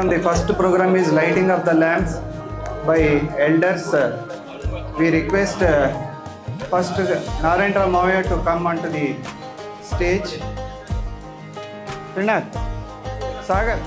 program, the first program is lighting of the lamps by elders. We request first Narendra Mavaya to come onto the stage. Trinath, Sagar.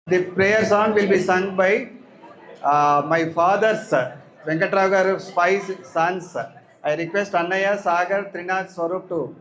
The prayer song will be sung by my father's Venkatrao Garu's 5 sons. I request Annaya, Sagar, Trinath, Swarup to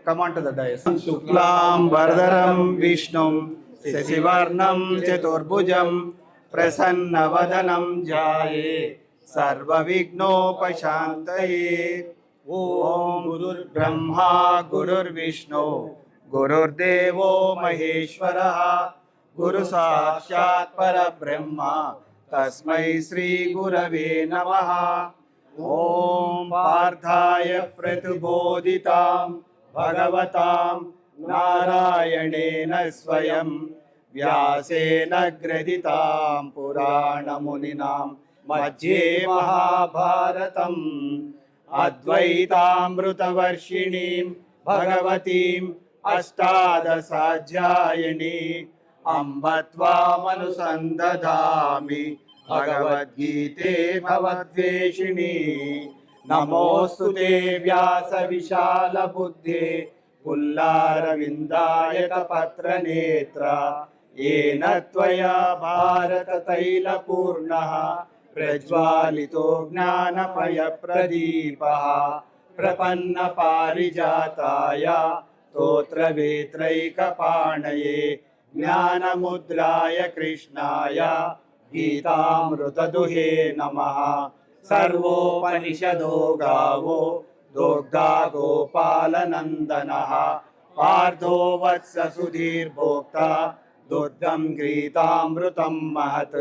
come on to the dais. Shuklam Vardaram Vishnum Sesivarnam Chaturbhujam Prasannavadanam Jaye Sarva Vignopashantaye. Om Gurur Brahma Gurur Vishnu Gurur Devo Maheshwara Guru Sakshat Parabrahma Tasmai Sri Gurave Namaha. Om Parthaya Pratubodhitam Bhagavatam Narayanena Swayam Vyasena Graditam Purana Muninam Madhye Mahabharatam Advaitamrutavarshinim Bhagavatim Astadasajayani Ambatvamanusandadhami Bhagavad-gite Bhavadveshini. Namostute Vyasa Vishala Buddhe Pullara Vindayaka Patra Netra Yena Tvaya Bharata Taila Purnaha Prajvalito Gnanamaya Pradipaha Prapanna Parijataya Totra Vetraika Panaye Jnana Mudraya Krishnaya Gita Duhe Namaha. Sarvopanishado Gavo Dogda Gopala Nandanaha Partho Vatsa Sudhir Bhokta Duddham Gritamrutam Mahat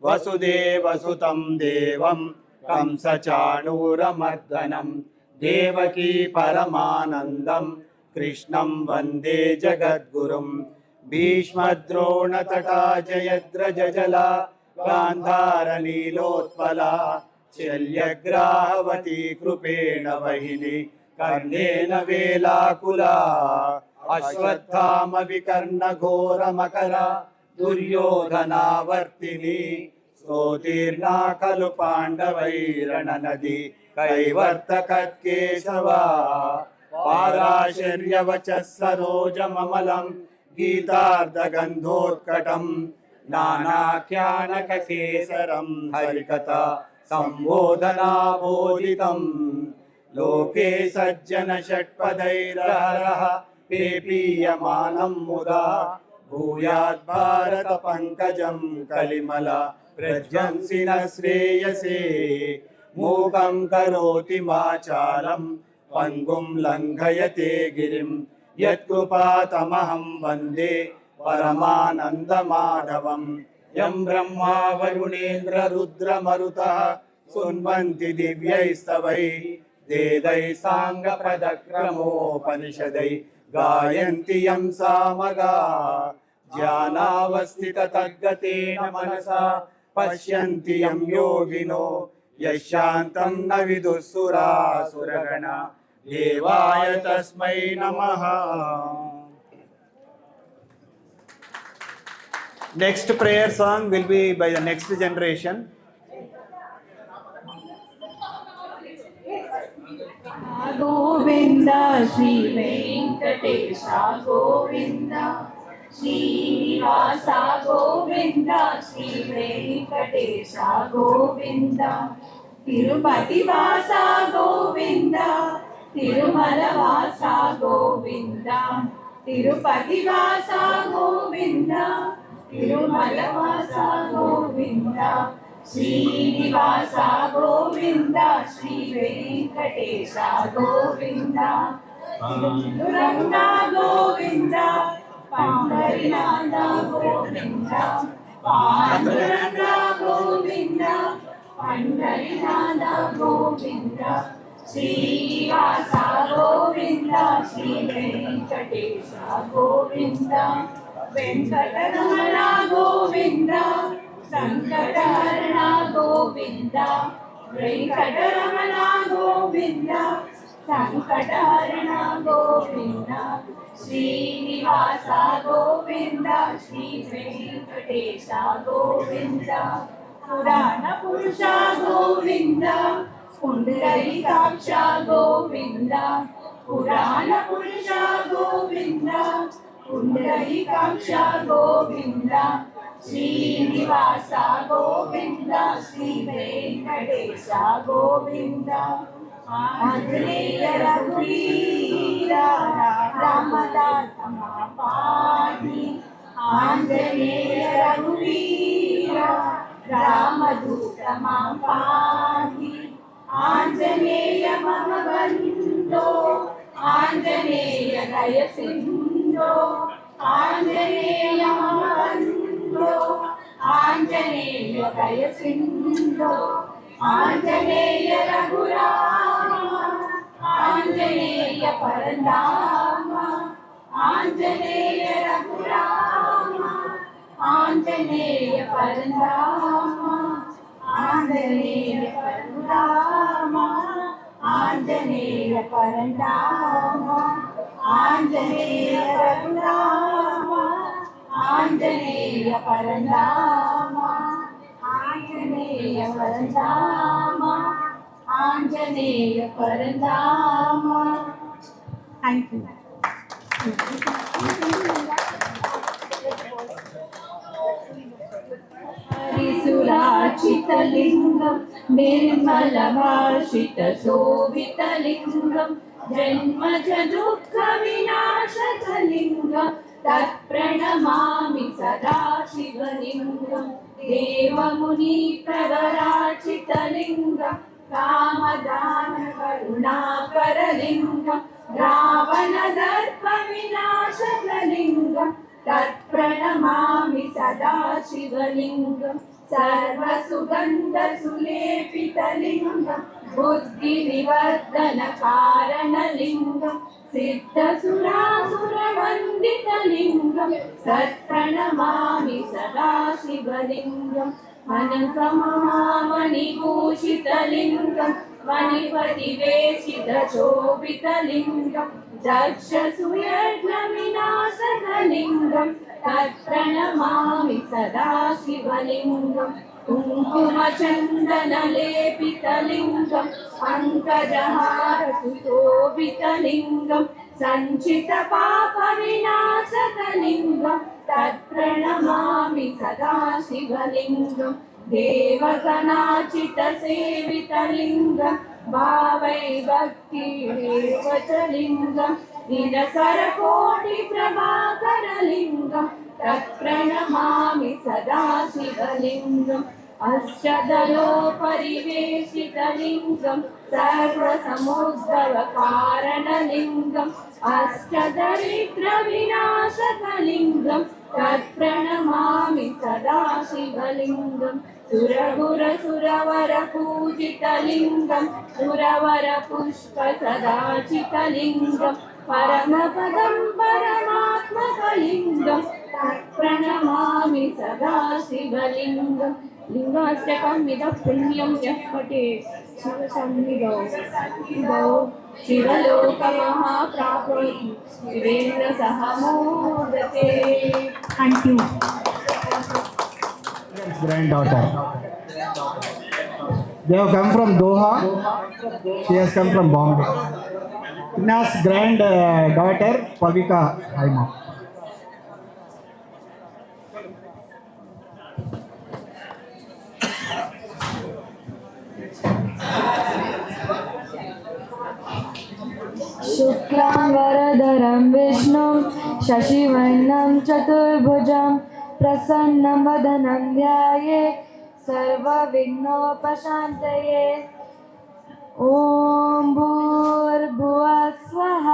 Vasudeva Sutam Devam Kamsa Chanura Mardanam Devaki Paramanandam Krishnam Vande Jagadgurum. Bhishmadrona Tata Jayadra Jajala Gandhara Nilotpala शल्यग्राहवती कृपेण वहिनी कर्णेन वेलाकुला अश्वत्थाम विकर्ण घोर मकरा दुर्योधनावर्तिनी स्तोतीर्णा खलु पाण्डवैरणनदी कैवर्तकत्केशवा पाराशर्यवचः सरोजममलं गीतार्धगन्धोत्कटं नानाख्यानककेसरं हरिकथा सम्बोधनाबोधितं लोके सज्जन षट्पदैरहरः पेपीयमानं मुदा भूयात् भारत पंकजं कलिमल प्रज्वंसि न श्रेयसे मूकं करोति वाचालं पंगुं लंघयते गिरिं यत्कृपातमहं वन्दे परमानन्दमाधवं यं ब्रह्मा वरुणेन्द्र रुद्रमरुतः सुन्वन्ति दिव्यैस्तवैः वेदैः साङ्गपदक्रमोपनिषदैः गायन्ति यं सामगा ध्यानावस्थिततद्गतेन मनसा पश्यन्ति यं योगिनो यशान्तं न विदुःसुरासुरगणा देवाय तस्मै नमः. Next prayer song will be by the next generation. Govind Shri Venkatesh Govind Srinivas Govind Shri Venkatesh Govind Tirupati वास गोविंद तिरुमल वास गोविंद तिरुपति वास गोविंद तिरुमल वास गोविंद श्रीनिवास गोविंद श्री वेंकटेश गोविंद पांडुरंगा गोविंद पांडरीनाथ गोविंद पांडुरंगा गोविंद पांडरीनाथ गोविंद श्रीनिवास गोविंद श्री वेंकटेश गोविंद वेंकटरमण गोविंद संकटहरण गोविंद वेंकटरमण गोविंद संकटहरण गोविंद श्रीनिवास गोविंद श्री वेंकटेश गोविंद पुराण पुरुष गोविंद पुंडरीकाक्ष गोविंद पुराण पुरुष गोविंद पुंडरीकाक्ष गोविंद श्रीनिवास गोविंद श्री वेंकटेश गोविंद आंजनेय रघुवीर रामदास पाहि आंजनेय रघुवीर रामदूत पाहि आंजनेय मम बन्धो आंजनेय दय सिन्धो आंजनेय मम बन्धो आंजनेय दय सिन्धो आंजनेय रघुराम आंजनेय परंधाम आंजनेय रघुराम आंजनेय परंधाम आंजनेय परंधाम आंजनेय परंधाम आंजनेय रघुराम आंजनेय परंधाम आंजनेय परंधाम आंजनेय परंधाम. Thank you. हरिसुरार्चितलिङ्गं निर्मलभाषितशोभितलिङ्गं जन्मज दुःखविनाशकलिङ्गं तत्प्रणमामि सदा शिवलिङ्गं देवमुनिप्रवरार्चितलिङ्गं कामदानकरुणाकरलिङ्गं रावणदर्पविनाशकलिङ्गं तत्प्रणमामि सदा शिवलिङ्गं सर्वसुगन्धसुलेपितलिङ्गं बुद्धिनिवर्धनकारणलिङ्गं सिद्धसुरासुरवन्दितलिङ्गं तत्प्रणमामि सदा शिवलिङ्गं अनन्तमहामणिभूषितलिङ्गं मणिपतिवेशितशोभितलिङ्गं दक्षसूयज्ञविनाशकलिङ्गं तत्प्रणमामि सदा शिवलिङ्गं कुङ्कुमचन्दनलेपितलिङ्गं पङ्कजहारसुशोभितलिङ्गं सञ्चितपापविनाशकलिङ्गं तत्प्रणमामि सदा शिवलिङ्गं देवगणाचितसेवितलिङ्गं भावै भक्तिरेव च लिङ्गं दिनकरकोटिप्रभाकरलिङ्गं तत्प्रणमामि सदा शिवलिङ्गम् अष्टदलोपरिवेशितलिङ्गं सर्वसमुद्भवकारणलिङ्गम् अष्टदरिद्रविनाशकलिङ्गं तत्प्रणमामि सदा शिवलिङ्गम् सुरगुरसुरवरपूजितलिङ्गं सुरवरपुष्पसदाचितलिङ्गं परमपदं परमात्मकलिङ्गं तत्प्रणमामि सदा शिवलिङ्गम् लिङ्गाष्टकम् इदं पुण्यं यः पठेत् शिवसन्निधौ शिवलोकमहाप्राप्नोति शिवेन सह मोदते. Thank you. Granddaughter. They have come from Doha. She has come from Bombay. Tina's granddaughter Pavika Haima. शुक्लांबरधरं विष्णुं शशिवर्णं चतुर्भुजं प्रसन्नवदनं ध्यायेत् सर्वविघ्नोपशान्तये. ॐ भूर्भुवः स्वः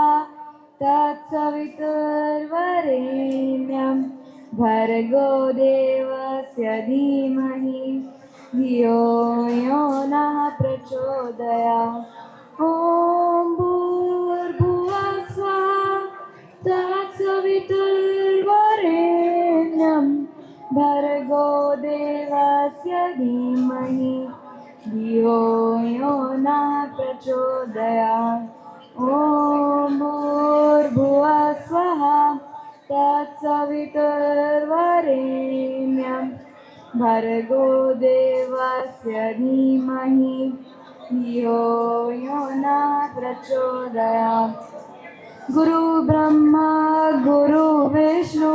तत्सवितुर्वरेण्यं भर्गो देवस्य धीमहि धियो यो नः प्रचोदयात्. ॐ भूर्भुवः स्वः तत्सवितुर्वरेण्यं भर्गो देवस्य धीमहि धियो यो नः प्रचोदयात्. ॐ भूर्भुवः स्वः तत्सवितुर्वरेण्यं भर्गो देवस्य धीमहि धियो यो नः प्रचोदयात्. गुरु ब्रह्मा गुरु विष्णु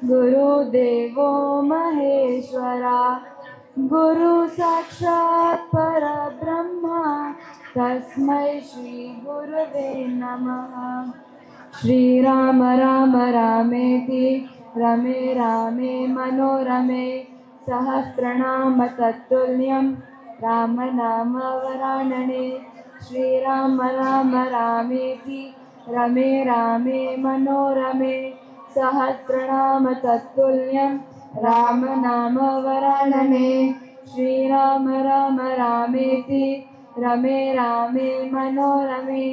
गुरुदेवो महेश्वरा गुरु साक्षात् परब्रह्मा तस्मै श्री गुरवे नमः. श्रीराम राम रामेति रमे रामे मनोरमे सहस्रनाम तत्तुल्यं राम नाम वरानने. श्रीराम राम रामेति रमे रामे मनोरमे सहस्रनाम तत्तुल्यं राम नाम वरानने. श्रीराम राम रामेति रमे रामे मनोरमे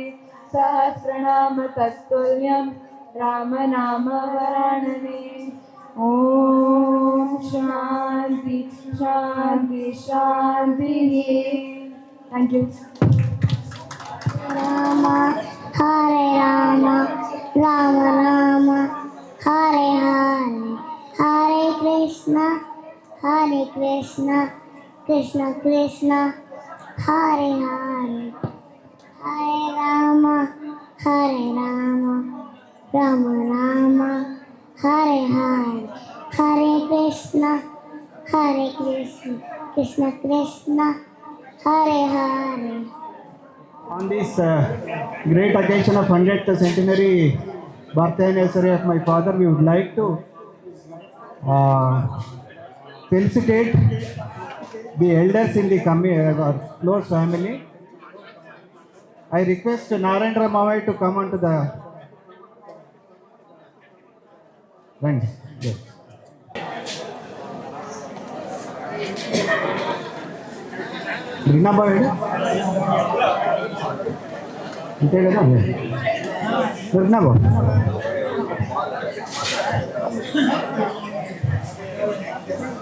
सहस्रनाम तत्तुल्यं राम नाम वरानने. ॐ शान्ति शान्ति शान्तिः. Thank you. Ram Hare Ram Ram Ram Hare Hare Hare Krishna Krishna Krishna Hare Hare Hare Ram Ram Ram Hare Hare Hare Krishna Krishna Krishna Hare Hare. On this great occasion of 100th centenary birthday anniversary of my father, we would like to felicitate the elders in the close family. I request Narendra Mavai to come onto the front. Yes. Rina Bhavai. Ite kada hai. Rina Bhavai.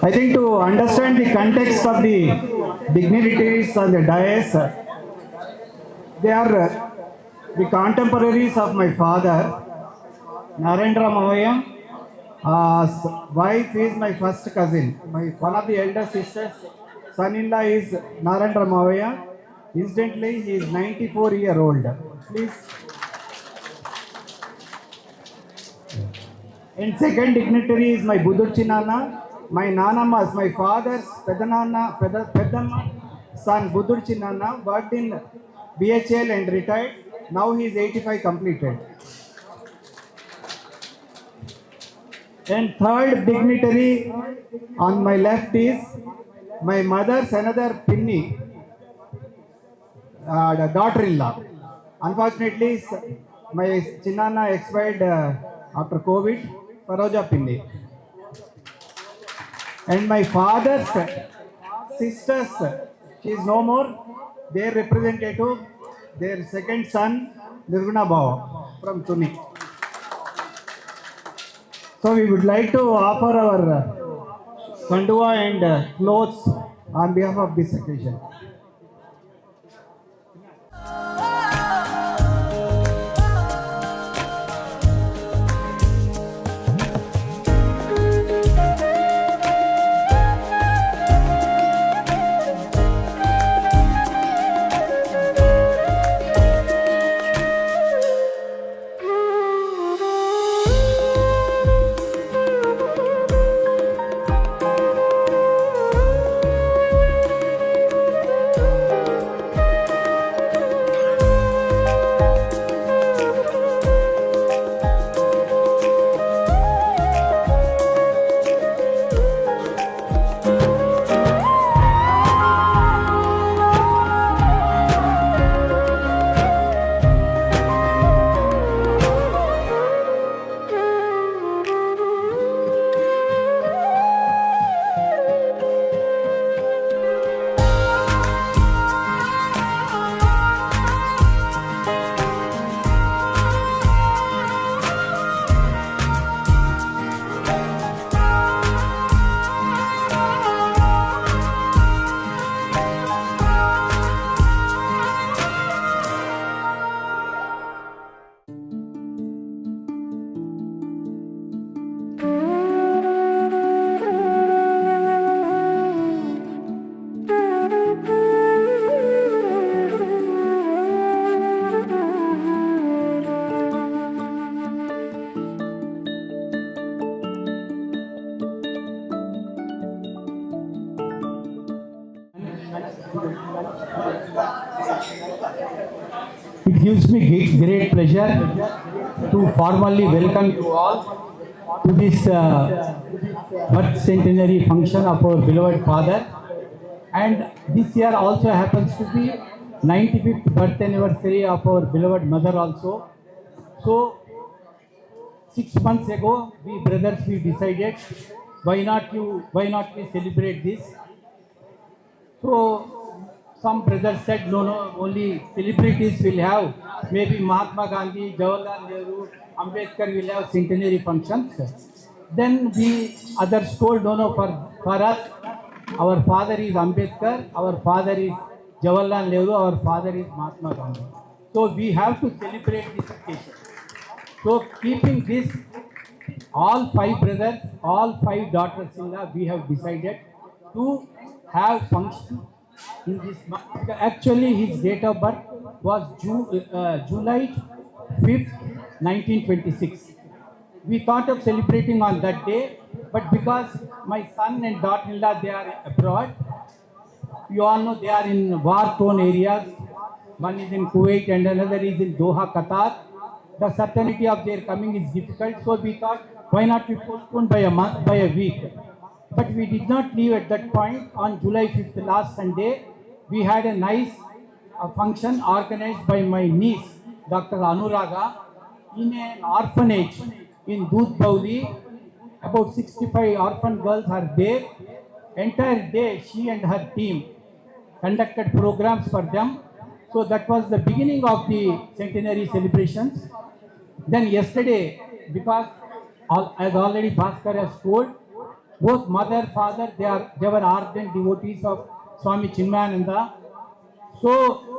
I think to understand the context of the dignitaries on the dais, they are the contemporaries of my father, Narendra Mavaya. Wife is my first cousin. One of the elder sisters, son-in-law is Narendra Mavaya. Incidentally, he is 94-year-old. Please. And second dignitary is my Budurchi Nana. My Nanamma is my father's Pedamma son Budurchi Nana, worked in BHL and retired. Now he is 85 completed. And third dignitary on my left is my mother's another Pinni, the daughter-in-law. Unfortunately, my Chinnana expired after COVID, Paroja Pinni. And my father's sisters, she is no more, their representative, their second son, Nirguna Bhava from Tuni. So we would like to offer our kandua and clothes on behalf of this occasion. It gives me great pleasure to formally welcome you all to this birth centenary function of our beloved father. And this year also happens to be 95th birth anniversary of our beloved mother also. So 6 months ago, we decided why not we celebrate this. So some brothers said, no, only celebrities will have, maybe Mahatma Gandhi, Jawaharlal Nehru, Ambedkar will have centenary functions. Then we others told, no, for us, our father is Ambedkar, our father is Jawaharlal Nehru, our father is Mahatma Gandhi. So we have to celebrate this occasion. So keeping this, all 5 brothers, all 5 daughters-in-law, we have decided to have function in this month. Actually, his date of birth was July 5th, 1926. We thought of celebrating on that day, but because my son and daughter-in-law, they are abroad, you all know they are in war-torn areas. One is in Kuwait and another is in Doha, Qatar. The certainty of their coming is difficult, so we thought, why not we postpone by a month, by a week. But we did not leave at that point. On July 5th, last Sunday, we had a nice function organized by my niece, Dr. Anuraga, in an orphanage in Dudh Bauli. About 65 orphan girls are there. Entire day, she and her team conducted programs for them. So that was the beginning of the centenary celebrations. Then yesterday, because as already Bhaskar has told, Both mother, father, they were ardent devotees of Swami Chinmayananda. So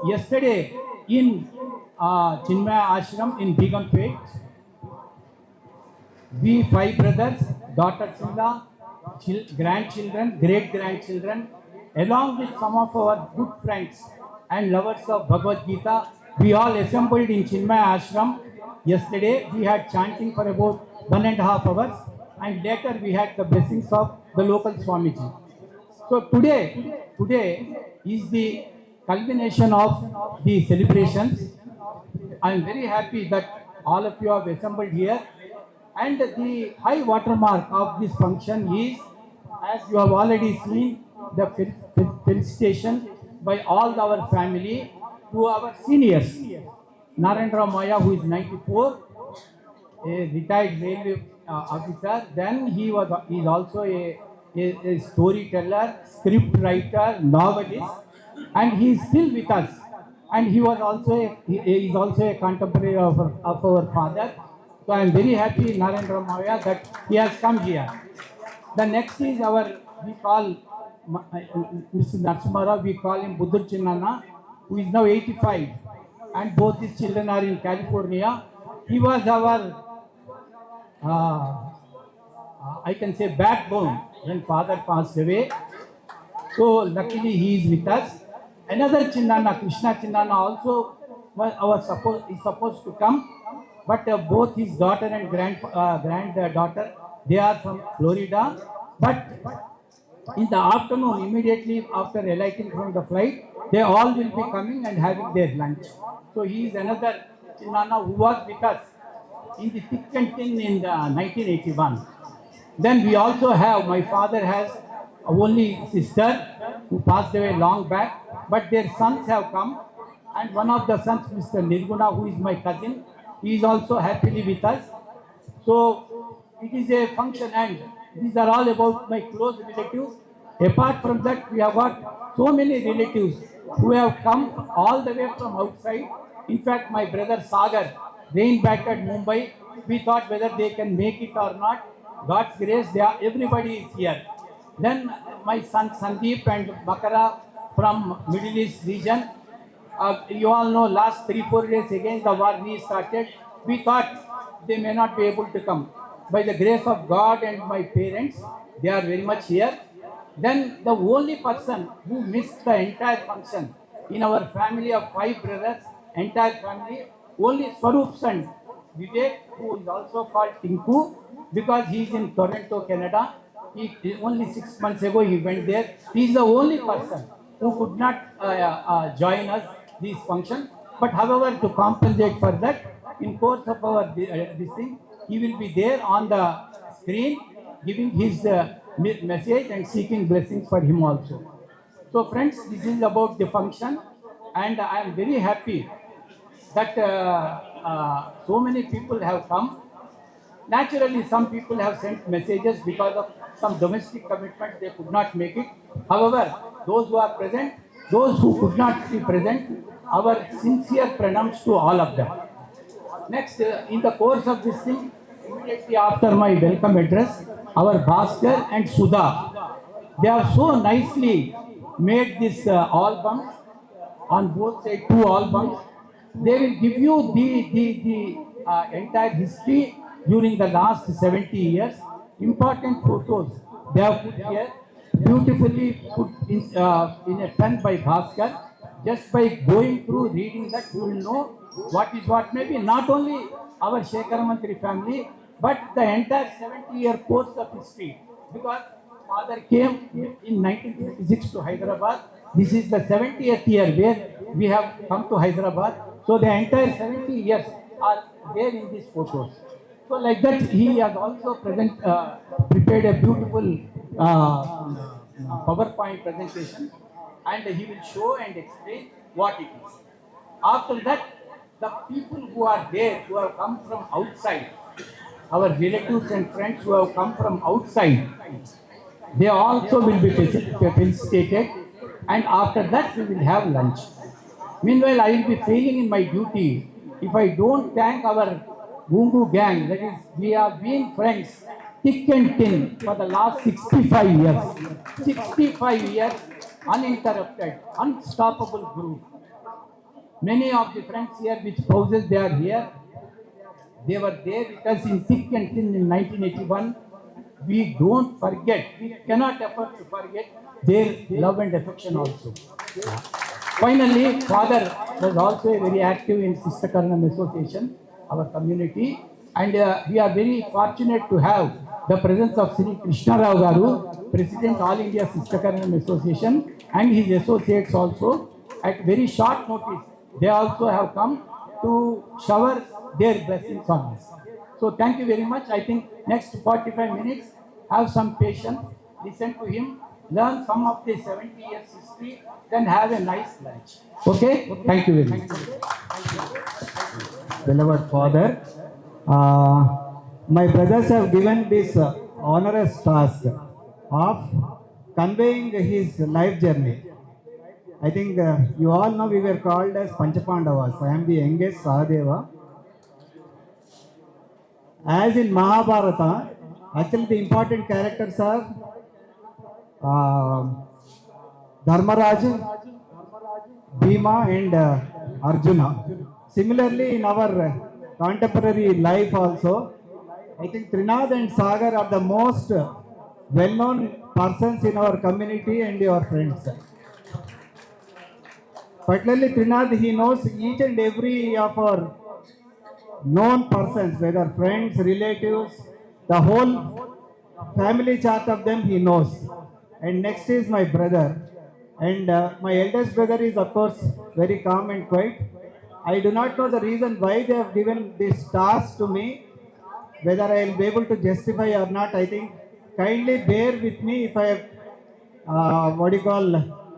yesterday in Chinmaya Ashram in Begumpet, we 5 brothers, daughters-in-law, grandchildren, great-grandchildren, along with some of our good friends and lovers of Bhagavad Gita, we all assembled in Chinmaya Ashram. Yesterday we had chanting for about 1.5 hours, and later we had the blessings of the local Swamiji. So today is the culmination of the celebrations. I am very happy that all of you have assembled here. And the high watermark of this function is, as you have already seen, the felicitation by all our family to our seniors. Narendra Maya, who is 94, a retired railway officer. Then he is also a storyteller, script writer, novelist, and he is still with us. And he is also a contemporary of our father. So I am very happy, Narendra Maya, that he has come here. The next is we call Mr. Narasimha, we call him Buddha Chinnana, who is now 85, and both his children are in California. He was our, I can say, backbone when father passed away. So luckily he is with us. Another Chinnana, Krishna Chinnana, also is supposed to come, but both his daughter and granddaughter, they are from Florida. But in the afternoon, immediately after alighting from the flight, they all will be coming and having their lunch. So he is another Chinnana who was with us in the thick and thin in 1981. Then we also have, my father has a only sister who passed away long back, but their sons have come, and one of the sons, Mr. Nirguna, who is my cousin, he is also happily with us. So it is a function, and these are all about my close relatives. Apart from that, we have got so many relatives who have come all the way from outside. In fact, my brother Sagar reigned back at Mumbai. We thought whether they can make it or not. God's grace, everybody is here. Then my son Sandeep and Bakara from Middle East region. You all know, last 3-4 days again the war restarted. We thought they may not be able to come. By the grace of God and my parents, they are very much here. Then the only person who missed the entire function in our family of 5 brothers, entire family, only Swaroop son Vivek, who is also called Tinku, because he is in Toronto, Canada. Only 6 months ago he went there. He is the only person who could not join us this function. But however, to compensate for that, in course of our this thing, he will be there on the screen giving his message and seeking blessings for him also. So friends, this is about the function, and I am very happy that so many people have come. Naturally, some people have sent messages because of some domestic commitments, they could not make it. However, those who are present, those who could not be present, our sincere pranams to all of them. Next, in the course of this thing, immediately after my welcome address, our Bhaskar and Sudha, they have so nicely made this albums on both sides, 2 albums. They will give you the entire history during the last 70 years. Important photos they have put here, beautifully put in a pen by Bhaskar. Just by going through reading that, you will know what is what. Maybe not only our Shekhar Mantri family, but the entire 70-year course of history. Because father came in 1956 to Hyderabad. This is the 70th year where we have come to Hyderabad. So the entire 70 years are there in these photos. So like that, he has also prepared a beautiful PowerPoint presentation, and he will show and explain what it is. After that, the people who are there, who have come from outside, our relatives and friends who have come from outside, they also will be felicitated, and after that we will have lunch. Meanwhile, I will be failing in my duty if I don't thank our Gungu gang. That is, we have been friends thick and thin for the last 65 years. 65 years, uninterrupted, unstoppable group. Many of the friends here, which spouses they are here, they were there with us in thick and thin in 1981. We don't forget, we cannot afford to forget their love and affection also. Finally, father was also very active in Sister Karanam Association, our community, and we are very fortunate to have the presence of Sri Krishna Rao Garu, President All India Sister Karanam Association, and his associates also. At very short notice, they also have come to shower their blessings on us. So thank you very much. I think next 45 minutes, have some patience, listen to him, learn some of the 70 years history, then have a nice lunch. Okay? Thank you very much. Beloved Father, my brothers have given this onerous task of conveying his life journey. I think you all know we were called as Panchapandavas. I am the youngest Sahadeva. As in Mahabharata, actually the important characters are Dharmaraj, Bhima and Arjuna. Similarly, in our contemporary life also, I think Trinad and Sagar are the most well-known persons in our community and your friends. Particularly Trinad, he knows each and every of our known persons, whether friends, relatives, the whole family chart of them he knows. And next is my brother. And my eldest brother is of course very calm and quiet. I do not know the reason why they have given this task to me. Whether I will be able to justify or not, I think kindly bear with me if I have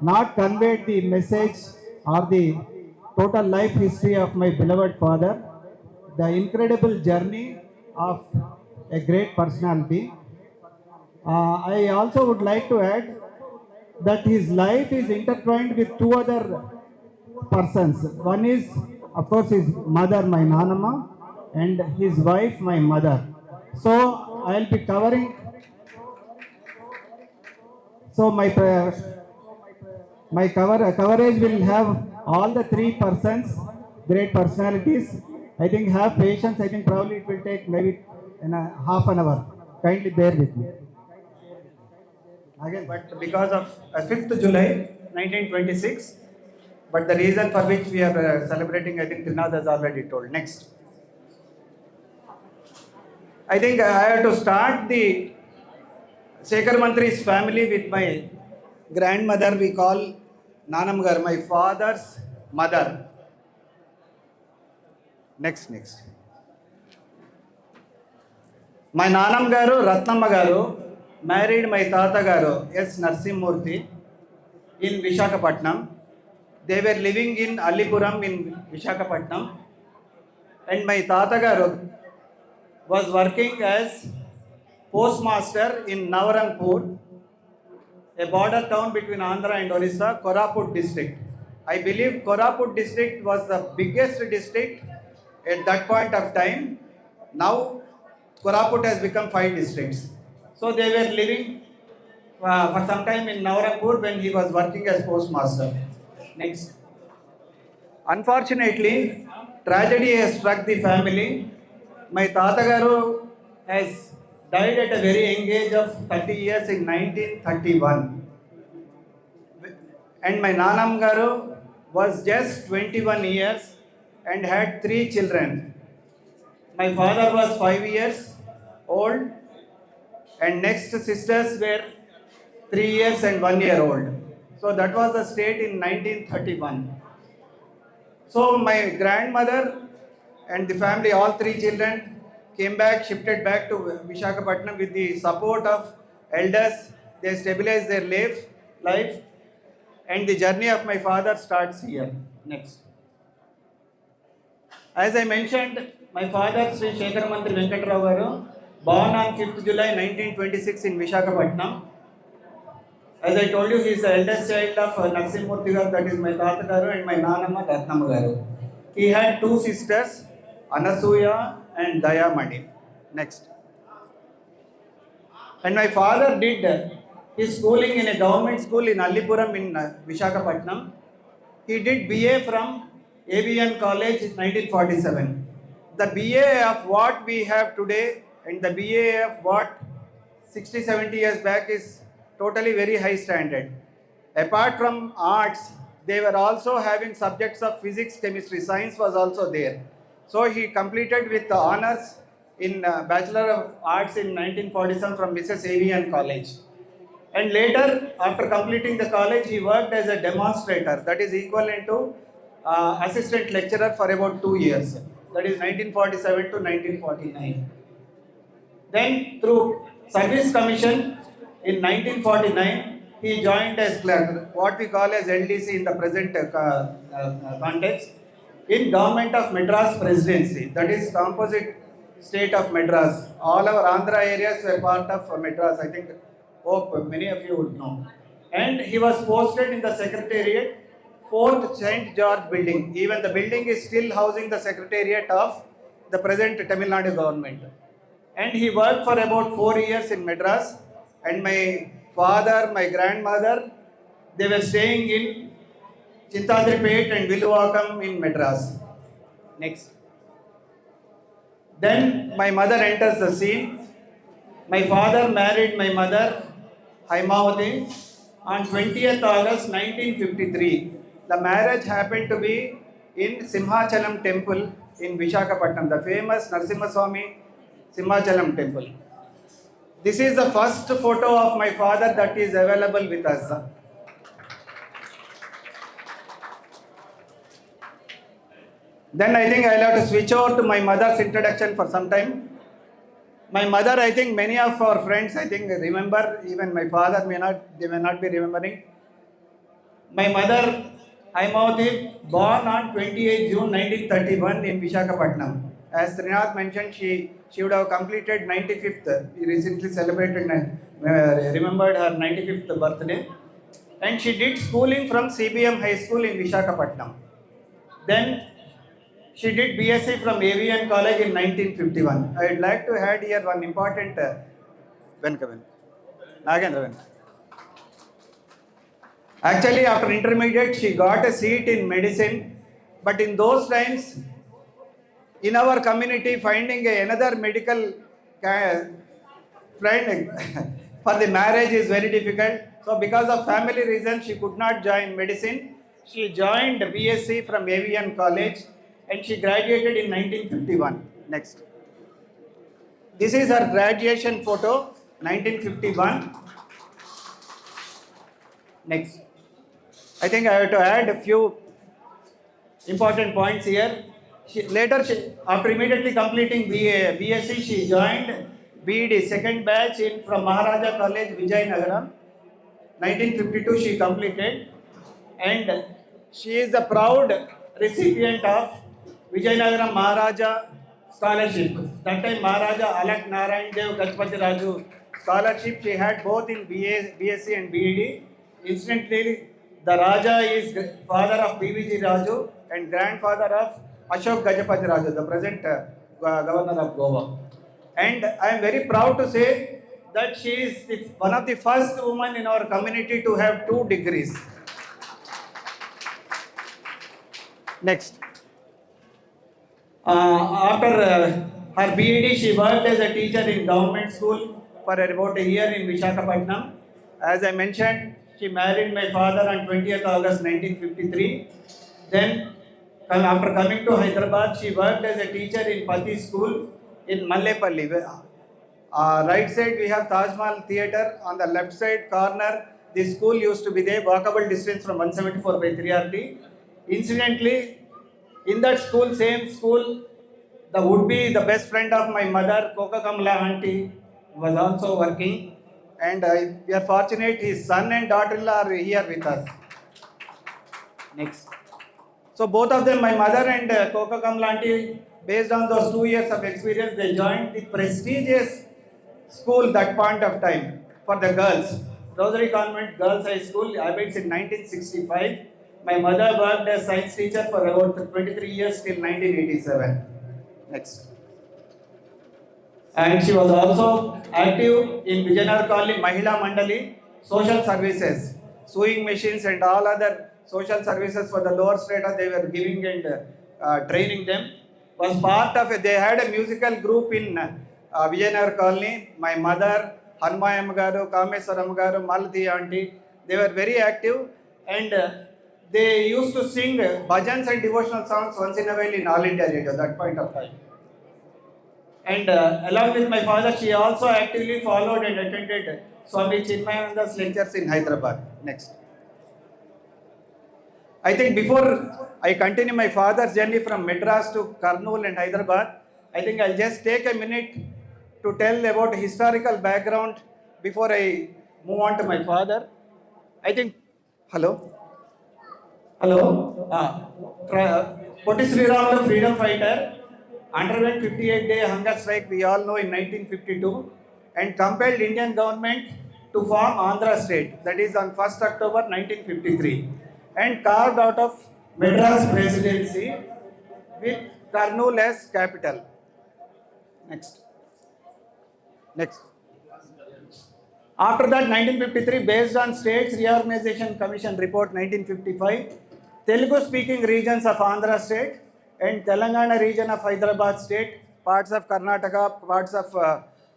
not conveyed the message or the total life history of my beloved father, the incredible journey of a great personality. I also would like to add that his life is intertwined with two other persons. One is, of course, his mother, my Nanama, and his wife, my mother. So I will be covering. So my coverage will have all the three persons, great personalities. I think have patience. I think probably it will take maybe in a half an hour. Kindly bear with me. Again, but because of 5th July 1926, but the reason for which we are celebrating, I think Trinad has already told. Next. I think I have to start the Shekhar Mantri's family with my grandmother, we call Nanamgar, my father's mother. Next. My Nanam Garu, Ratnamma Garu, married my Tata Garu, S. Narsimurthy, in Visakhapatnam. They were living in Alipuram in Visakhapatnam. And my Tata Garu was working as postmaster in Navarangpur, a border town between Andhra and Orissa, Koraput district. I believe Koraput district was the biggest district at that point of time. Now Koraput has become 5 districts. So they were living for some time in Navarangpur when he was working as postmaster. Next. Unfortunately, tragedy has struck the family. My Tata Garu has died at a very young age of 30 years in 1931. And my Nanam Garu was just 21 years and had 3 children. My father was 5 years old and next sisters were 3 years and 1 year old. So that was the state in 1931. So my grandmother and the family, all 3 children, came back, shifted back to Visakhapatnam with the support of elders. They stabilized their life and the journey of my father starts here. Next. As I mentioned, my father, Sri Shekhar Mantri Venkatrao Garu, born on 5th July 1926 in Visakhapatnam. As I told you, he is the eldest child of Narsimurthy Garu, that is my Tata Garu, and my Nanamma Ratnamma Garu. He had 2 sisters, Anasuya and Dayamani. Next. And my father did his schooling in a government school in Allipuram in Vishakhapatnam. He did BA from AVN College in 1947. The BA of what we have today and the BA of what 60, 70 years back is totally very high standard. Apart from arts, they were also having subjects of physics, chemistry, science was also there. So he completed with the honors in Bachelor of Arts in 1947 from Mrs. AVN College. And later, after completing the college, he worked as a demonstrator, that is equivalent to assistant lecturer for about 2 years. That is 1947 to 1949. Then through Service Commission in 1949, he joined as clerk, what we call as LDC in the present context, in Government of Madras Presidency, that is composite state of Madras. All our Andhra areas were part of Madras, I think, hope many of you would know. And he was posted in the Secretariat, 4th St. George building. Even the building is still housing the Secretariat of the present Tamil Nadu government. And he worked for about 4 years in Madras. And my father, my grandmother, they were staying in Chintadripet and Villuvakkam in Madras. Next. Then my mother enters the scene. My father married my mother, Haimavati, on 20th August 1953. The marriage happened to be in Simhachalam temple in Vishakhapatnam, the famous Narasimha Swami Simhachalam temple. This is the first photo of my father that is available with us. Then I think I'll have to switch over to my mother's introduction for some time. My mother, I think many of our friends, I think remember, even my father they may not be remembering. My mother, Haimavati, born on 28 June 1931 in Vishakhapatnam. As Srinath mentioned, she would have completed 95th. We recently celebrated, remembered her 95th birthday. And she did schooling from CBM High School in Vishakhapatnam. Then she did BSc from AVN College in 1951. I would like to add here one important Nagendra. Actually, after intermediate, she got a seat in medicine. But in those times, in our community, finding another medical friend for the marriage is very difficult. So because of family reasons, she could not join medicine. She joined BSc from AVN College and she graduated in 1951. Next. This is her graduation photo, 1951. Next. I think I have to add a few important points here. After immediately completing BSc, she joined BEd second batch from Maharaja College, Vijayanagaram. 1952 she completed, and she is a proud recipient of Vijayanagaram Maharaja Scholarship. That time Maharaja Alak Narayan Dev Gajapati Raju Scholarship she had both in BSc and BEd. Incidentally, the Raja is father of BVG Raju and grandfather of Ashok Gajapati Raju, the present governor of Goa. And I am very proud to say that she is one of the first women in our community to have 2 degrees. Next. After her BEd, she worked as a teacher in government school for about a year in Vishakhapatnam. As I mentioned, she married my father on 20th August 1953. Then, after coming to Hyderabad, she worked as a teacher in Pati School in Mallepalli. Right side we have Taj Mahal Theatre. On the left side corner, the school used to be there, walkable distance from 174 by 3RT. Incidentally, in that school, same school, the best friend of my mother, Coca Kamla auntie, was also working. And we are fortunate his son and daughter-in-law are here with us. Next. So both of them, my mother and Coca Kamla auntie, based on those 2 years of experience, they joined the prestigious school that point of time for the girls. Rosary Convent Girls High School, Abids in 1965. My mother worked as science teacher for about 23 years till 1987. Next. And she was also active in Vijayanagar Colony Mahila Mandali, social services, sewing machines and all other social services for the lower strata they were giving and training them. Was part of they had a musical group in Vijayanagar Colony. My mother, Hanmayam Garu, Kameswaram Garu, Malati auntie, they were very active and they used to sing bhajans and devotional songs once in a while in All India Radio that point of time. And along with my father, she also actively followed and attended Swami Chinmayananda's lectures in Hyderabad. Next. I think before I continue my father's journey from Madras to Kurnool and Hyderabad, I think I'll just take a minute to tell about historical background before I move on to my father. I think, hello? Hello? Poti Sriram, the freedom fighter, underwent 58-day hunger strike, we all know, in 1952 and compelled Indian government to form Andhra state, that is on 1st October 1953, and carved out of Madras presidency with Kurnool as capital. Next. After that, 1953, based on States Reorganization Commission report 1955, Telugu-speaking regions of Andhra state and Telangana region of Hyderabad state, parts of Karnataka, parts of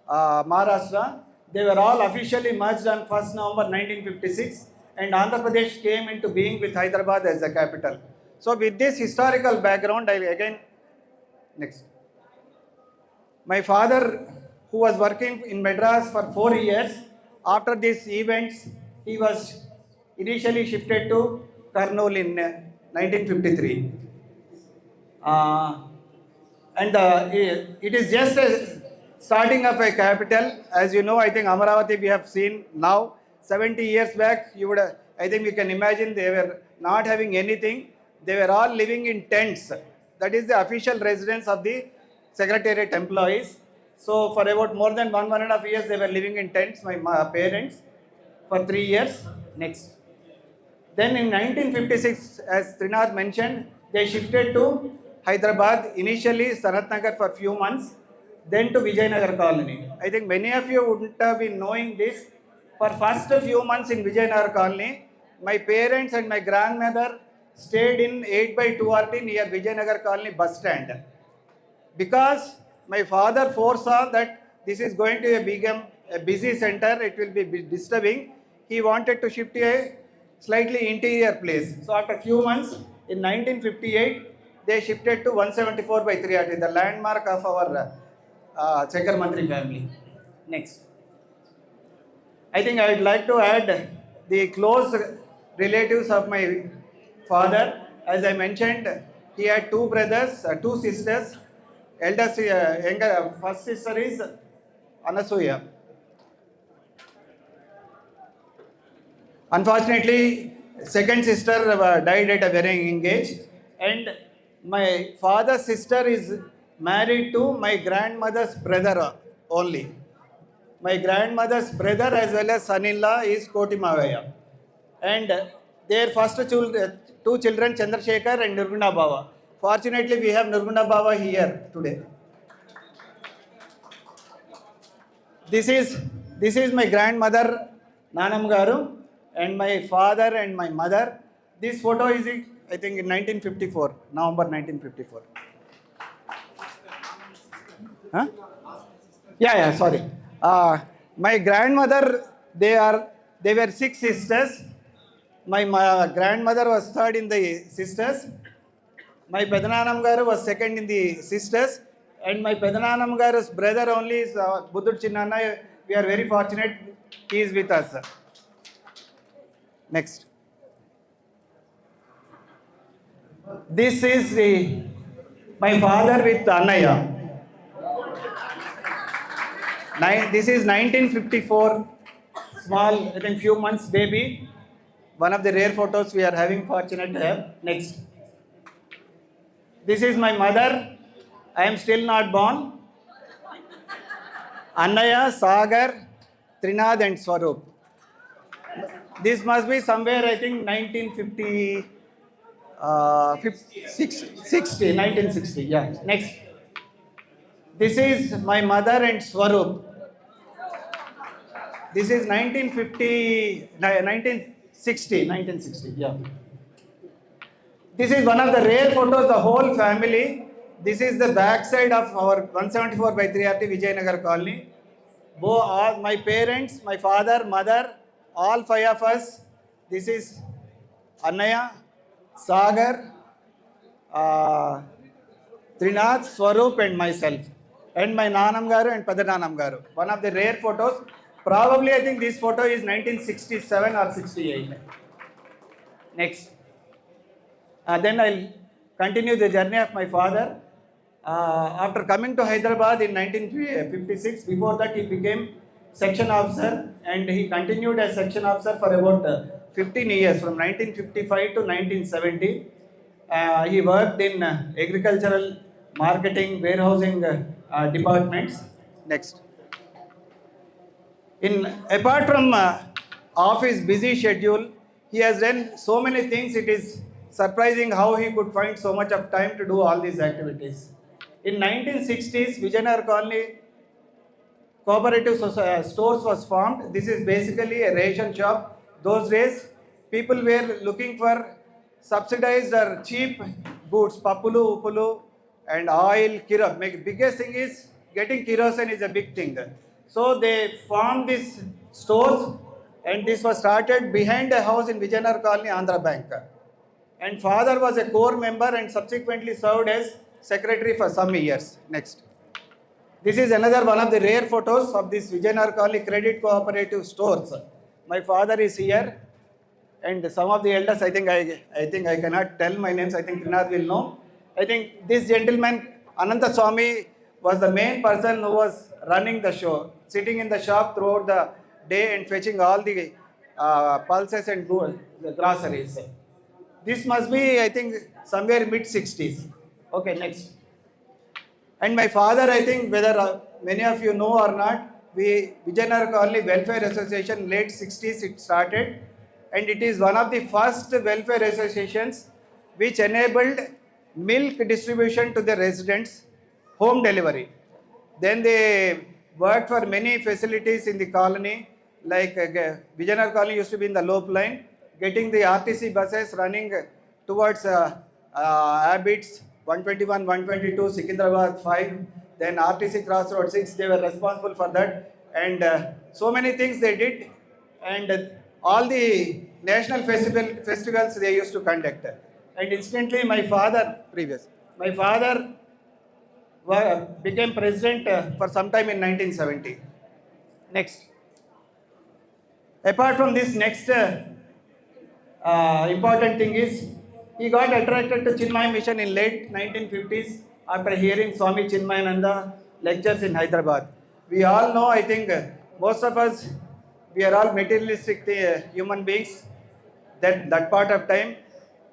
Maharashtra, they were all officially merged on 1st November 1956 and Andhra Pradesh came into being with Hyderabad as the capital. So with this historical background, I again, next. My father, who was working in Madras for 4 years, after these events, he was initially shifted to Kurnool in 1953. It is just a starting of a capital. As you know, I think Amaravati we have seen now. 70 years back, I think we can imagine they were not having anything. They were all living in tents. That is the official residence of the secretariat employees. So for about more than 1.5 years, they were living in tents, my parents, for 3 years. Next. Then in 1956, as Trinath mentioned, they shifted to Hyderabad, initially Sanatnagar for few months, then to Vijayanagar Colony. I think many of you wouldn't have been knowing this. For first few months in Vijayanagar Colony, my parents and my grandmother stayed in 8/2RT near Vijayanagar Colony bus stand. Because my father foresaw that this is going to become a busy center, it will be disturbing. He wanted to shift to a slightly interior place. So after a few months, in 1958, they shifted to 174/3RT, the landmark of our Chekkar Mantri family. Next. I think I would like to add the close relatives of my father. As I mentioned, he had 2 brothers, 2 sisters. Eldest, first sister is Anasuya. Unfortunately, second sister died at a very young age, and my father's sister is married to my grandmother's brother only. My grandmother's brother as well as son-in-law is Kotimavaya. And their first 2 children, Chandrasekhar and Nirguna Baba. Fortunately, we have Nirguna Baba here today. This is my grandmother, Nanam Garu, and my father and my mother. This photo is, I think, in 1954, November 1954. Huh? Yeah, sorry. My grandmother, they were 6 sisters. My grandmother was third in the sisters. My Pedananam Garu was second in the sisters. And my Pedananam Garu's brother only is Budud Chinnanna. We are very fortunate he is with us. Next. This is my father with Annaya. This is 1954, small, I think few months baby. One of the rare photos we are having fortunate to have. Next. This is my mother. I am still not born. Annaya, Sagar, Trinath and Swarup. This must be somewhere, I think, 1960, yeah. Next. This is my mother and Swarup. This is 1960, yeah. This is one of the rare photos, the whole family. This is the backside of our 174 by 3RT Vijayanagar colony. All my parents, my father, mother, all five of us. This is Annaya, Sagar, Trinath, Swarup and myself. And my Nanam Garu and Padananam Garu. One of the rare photos. Probably I think this photo is 1967 or 68. Next. Then I'll continue the journey of my father. After coming to Hyderabad in 1956, before that he became section officer and he continued as section officer for about 15 years from 1955 to 1970. He worked in agricultural, marketing, warehousing departments. Next. Apart from office busy schedule, he has done so many things. It is surprising how he could find so much of time to do all these activities. In 1960s, Vijayanagar Colony Cooperative Stores was formed. This is basically a ration shop. Those days, people were looking for subsidized or cheap goods, papulu, upulu, and oil, kerosene. Biggest thing is getting kerosene is a big thing. So they formed these stores, and this was started behind a house in Vijayanagar Colony, Andhra Bank. And father was a core member and subsequently served as secretary for some years. Next. This is another one of the rare photos of this Vijayanagar Colony Credit Cooperative Stores. My father is here, and some of the elders, I think I cannot tell my names. I think Trinath will know. I think this gentleman, Ananta Swami, was the main person who was running the show, sitting in the shop throughout the day and fetching all the pulses and the groceries. This must be, I think, somewhere mid-60s. Okay, next. And my father, I think, whether many of you know or not, Vijayanagar Colony Welfare Association, late 60s it started. And it is one of the first welfare associations which enabled milk distribution to the residents, home delivery. Then they worked for many facilities in the colony, like Vijayanagar Colony used to be in the Lope line, getting the RTC buses running towards Abbots, 121, 122, Secunderabad 5, then RTC Crossroad 6, they were responsible for that. And so many things they did. And all the national festivals they used to conduct. And instantly my father became president for some time in 1970. Next. Apart from this, next important thing is, he got attracted to Chinmaya Mission in late 1950s after hearing Swami Chinmayananda lectures in Hyderabad. We all know, I think, most of us, we are all materialistic human beings that part of time.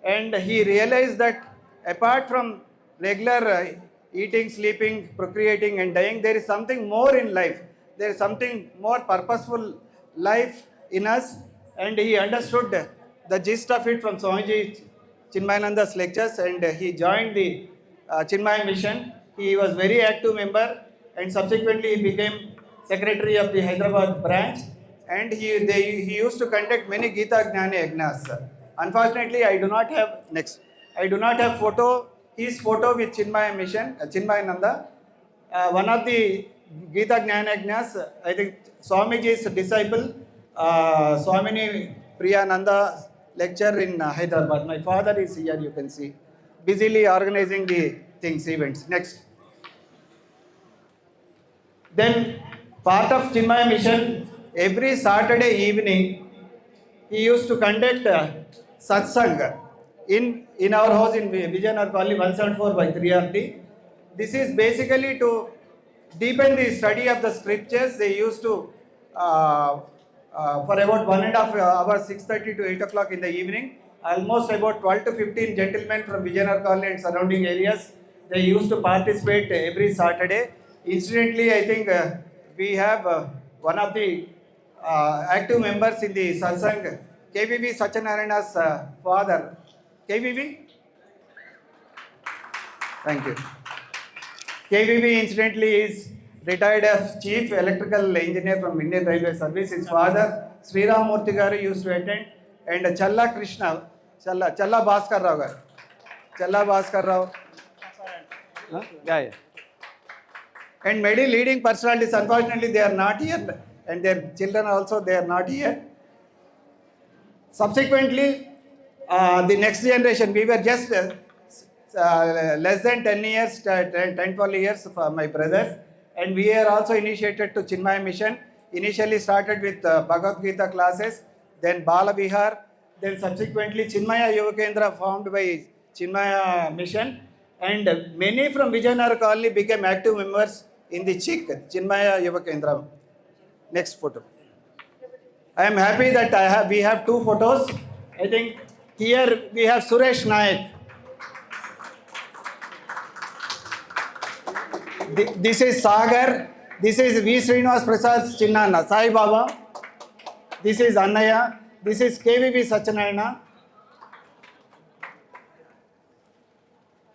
And he realized that apart from regular eating, sleeping, procreating and dying, there is something more in life. There is something more purposeful life in us. And he understood the gist of it from Swamiji Chinmayananda's lectures, and he joined the Chinmaya Mission. He was very active member, and subsequently he became secretary of the Hyderabad branch. And he used to conduct many Gita Gnana Yagnas. Unfortunately, I do not have his photo with Chinmaya Mission, Chinmayananda. One of the Gita Gnana Yagnas, I think Swamiji's disciple, Swamini Priyananda lecture in Hyderabad. My father is here, you can see, busily organizing the events. Next. Then part of Chinmaya Mission, every Saturday evening, he used to conduct satsang in our house in Vijayanagar Colony 174 by 3RT. This is basically to deepen the study of the scriptures. They used to, for about 1.5 hours, 6:30 to 8 o'clock in the evening, almost about 12 to 15 gentlemen from Vijayanagar Colony and surrounding areas, they used to participate every Saturday. Incidentally, I think we have one of the active members in the satsang, KVV Satyanarayana's father. KVV? Thank you. KVV incidentally is retired as Chief Electrical Engineer from Indian Railway Service. His father, Sriram Murthy garu, used to attend. And Challa Krishna, Challa Bhaskar Rao garu. Challa Bhaskar Rao. Huh? Yeah. And many leading personalities, unfortunately, they are not here. And their children also, they are not here. Subsequently, the next generation, we were just less than 10 years, 12 years for my brothers. And we are also initiated to Chinmaya Mission. Initially started with Bhagavad Gita classes, then Bala Vihar, then subsequently Chinmaya Yuva Kendra formed by Chinmaya Mission. And many from Vijayanagar colony became active members in the CHIK, Chinmaya Yuva Kendra. Next photo. I am happy that we have two photos. I think here we have Suresh Naik. This is Sagar. This is V. Srinivas Prasad Chinnana, Sai Baba. This is Annaya. This is KVV Satyanarayana.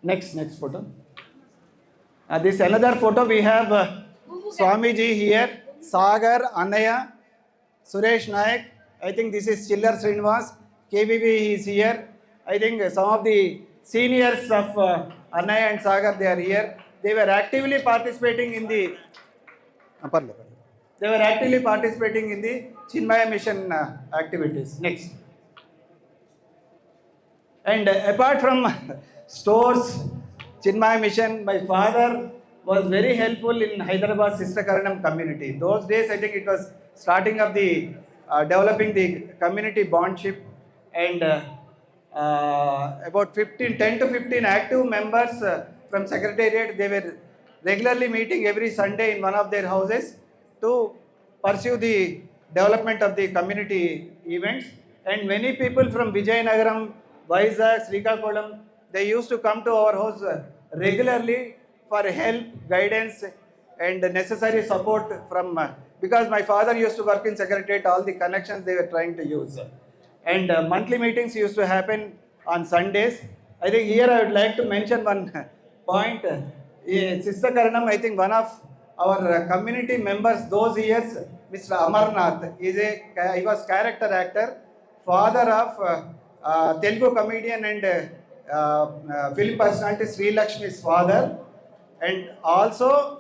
Next photo. This another photo. We have Swamiji here. Sagar, Annaya, Suresh Naik. I think this is Chillar Srinivas. KVV is here. I think some of the seniors of Annaya and Sagar, they are here. They were actively participating in the Chinmaya Mission activities. Next. And apart from stores, Chinmaya Mission, my father was very helpful in Hyderabad Sister Karanam community. Those days, I think it was starting of the developing the community bondship, and about 10 to 15 active members from Secretariat. They were regularly meeting every Sunday in one of their houses to pursue the development of the community events. And many people from Vijayanagaram, Vizag, Srikakulam, they used to come to our house regularly for help, guidance, and necessary support from, because my father used to work in Secretariat, all the connections they were trying to use. And monthly meetings used to happen on Sundays. I think here I would like to mention one point. Sister Karanam, I think one of our community members those years, Mr. Amarnath, he was character actor, father of Telugu comedian and film personality Sri Lakshmi's father, and also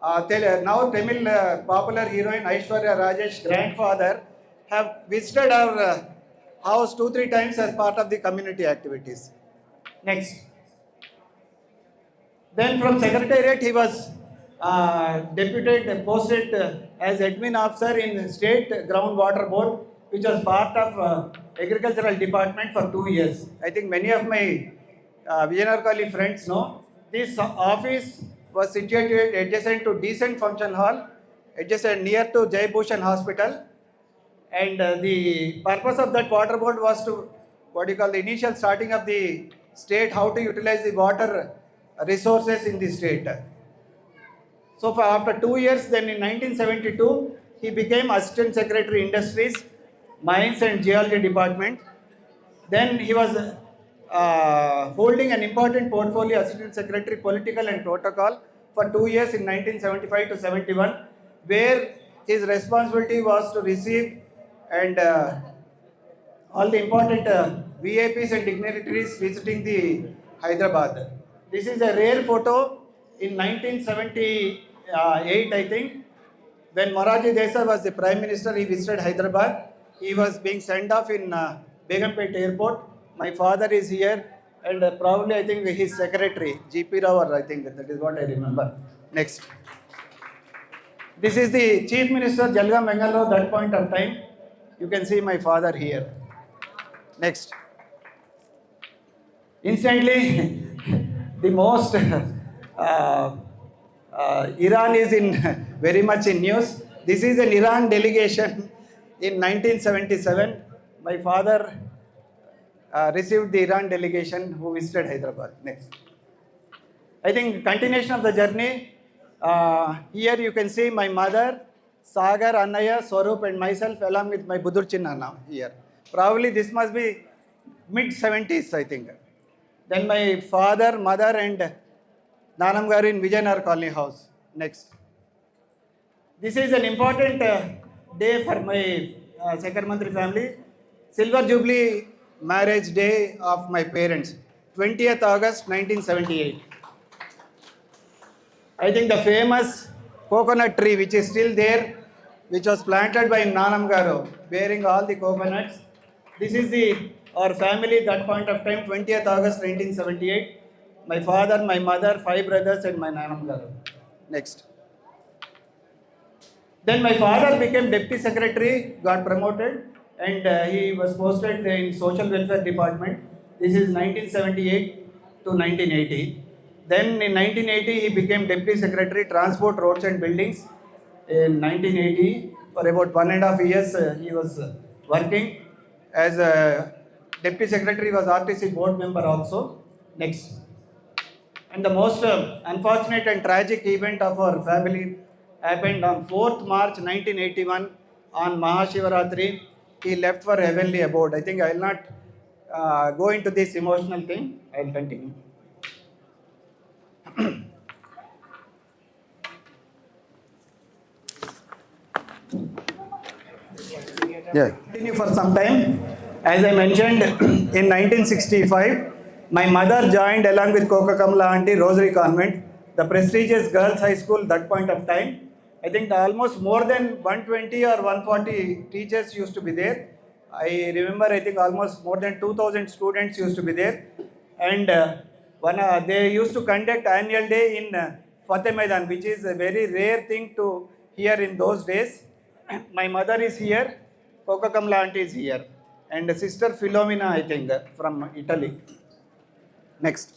now Tamil popular heroine Aishwarya Rajesh grandfather have visited our house 2-3 times as part of the community activities. Next. Then from Secretariat he was deputed, posted as admin officer in State Groundwater Board, which was part of Agricultural Department for 2 years. I think many of my Vijayanagar colony friends know. This office was situated adjacent to Decent Function Hall, adjacent near to Jai Bhushan Hospital. And the purpose of that water board was to, the initial starting of the state, how to utilize the water resources in the state. So after 2 years, then in 1972, he became Assistant Secretary Industries, Mines and Geology Department. Then he was holding an important portfolio, Assistant Secretary Political and Protocol, for 2 years in 1975 to 71, where his responsibility was to receive and all the important VIPs and dignitaries visiting the Hyderabad. This is a rare photo in 1978, I think, when Moraji Desai was the Prime Minister. He visited Hyderabad. He was being sent off in Begumpet Airport. My father is here, and probably I think his secretary, GP Rao, I think that is what I remember. Next. This is the Chief Minister, Jalgaon Bengaluru, that point of time. You can see my father here. Next. Instantly, the most Iran is very much in news. This is an Iran delegation in 1977. My father received the Iran delegation who visited Hyderabad. Next. I think continuation of the journey. Here you can see my mother, Sagar, Annaya, Swarup, and myself along with my Budur Chinnana here. Probably this must be mid-70s, I think. Then my father, mother, and Nanam garu in Vijayanagar Colony House. Next. This is an important day for my Sekar Mantri family. Silver Jubilee marriage day of my parents, 20th August 1978. I think the famous coconut tree which is still there, which was planted by Nanam Garu, bearing all the coconuts. This is our family that point of time, 20th August 1978. My father, my mother, 5 brothers and my Nanam Garu. Next. Then my father became deputy secretary, got promoted, and he was posted in social welfare department. This is 1978 to 1980. Then in 1980 he became deputy secretary, transport, roads and buildings. In 1980, for about 1.5 years he was working as a deputy secretary, was RTC board member also. Next. And the most unfortunate and tragic event of our family happened on 4th March 1981 on Mahashivaratri. He left for heavenly abode. I think I will not go into this emotional thing. I will continue. Yeah. Continue for some time. As I mentioned, in 1965, my mother joined along with Coca Kamla Aunty Rosary Convent, the prestigious girls' high school that point of time. I think almost more than 120 or 140 teachers used to be there. I remember, I think almost more than 2,000 students used to be there. And they used to conduct annual day in Fateh Maidan, which is a very rare thing to hear in those days. My mother is here, Coca Kamla Aunty is here, and sister Philomena, I think, from Italy. Next.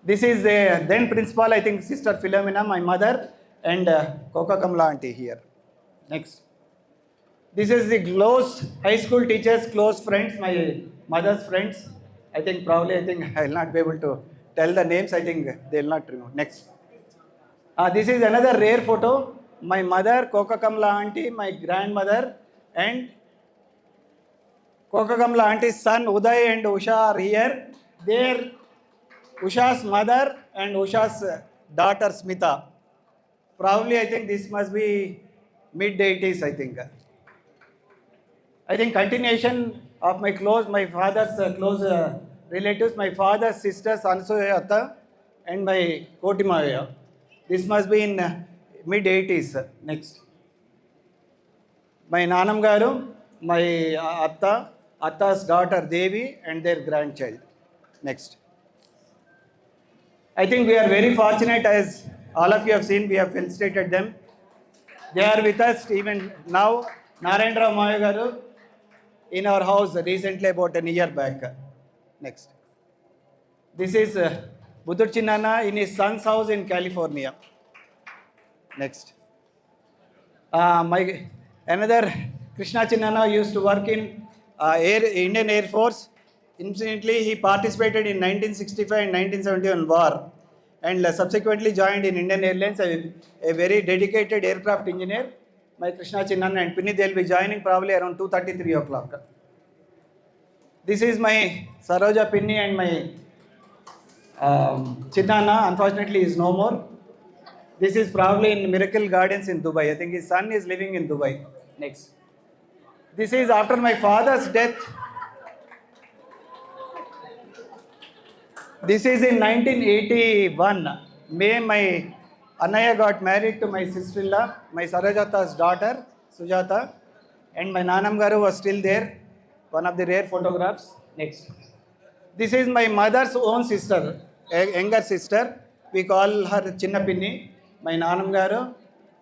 This is the then principal, I think, sister Philomena, my mother, and Coca Kamla Aunty here. Next. This is the close high school teachers, close friends, my mother's friends. I think I will not be able to tell the names. I think they will not remember. Next. This is another rare photo. My mother, Coca Kamla Aunty, my grandmother, and Coca Kamla Auntie's son Uday and Usha are here. There, Usha's mother and Usha's daughter Smita. Probably, I think this must be mid-80s, I think. I think continuation of my father's close relatives, my father's sisters, Ansuya Atta, and my Kotimaya. This must be in mid-80s. Next. My Nanam Garu, my Atta's daughter Devi, and their grandchild. Next. I think we are very fortunate, as all of you have seen, we have felicitated them. They are with us even now. Narendra Maya Garu in our house recently, about a year back. Next. This is Budur Chinnana in his son's house in California. Next. Another Krishna Chinnana used to work in Indian Air Force. Incidentally, he participated in 1965 and 1971 war, and subsequently joined in Indian Airlines, a very dedicated aircraft engineer. My Krishna Chinnana and Pinni, they will be joining probably around 2:30, 3 o'clock. This is my Saroja Pinni and my Chinnana. Unfortunately, is no more. This is probably in Miracle Gardens in Dubai. I think his son is living in Dubai. Next. This is after my father's death. This is in 1981. May my Anaya got married to my sister-in-law, my Sarajata's daughter, Sujata, and my Nanam Garu was still there. One of the rare photographs. Next. This is my mother's own sister, younger sister. We call her Chinna Pinni. My Nanam Garu,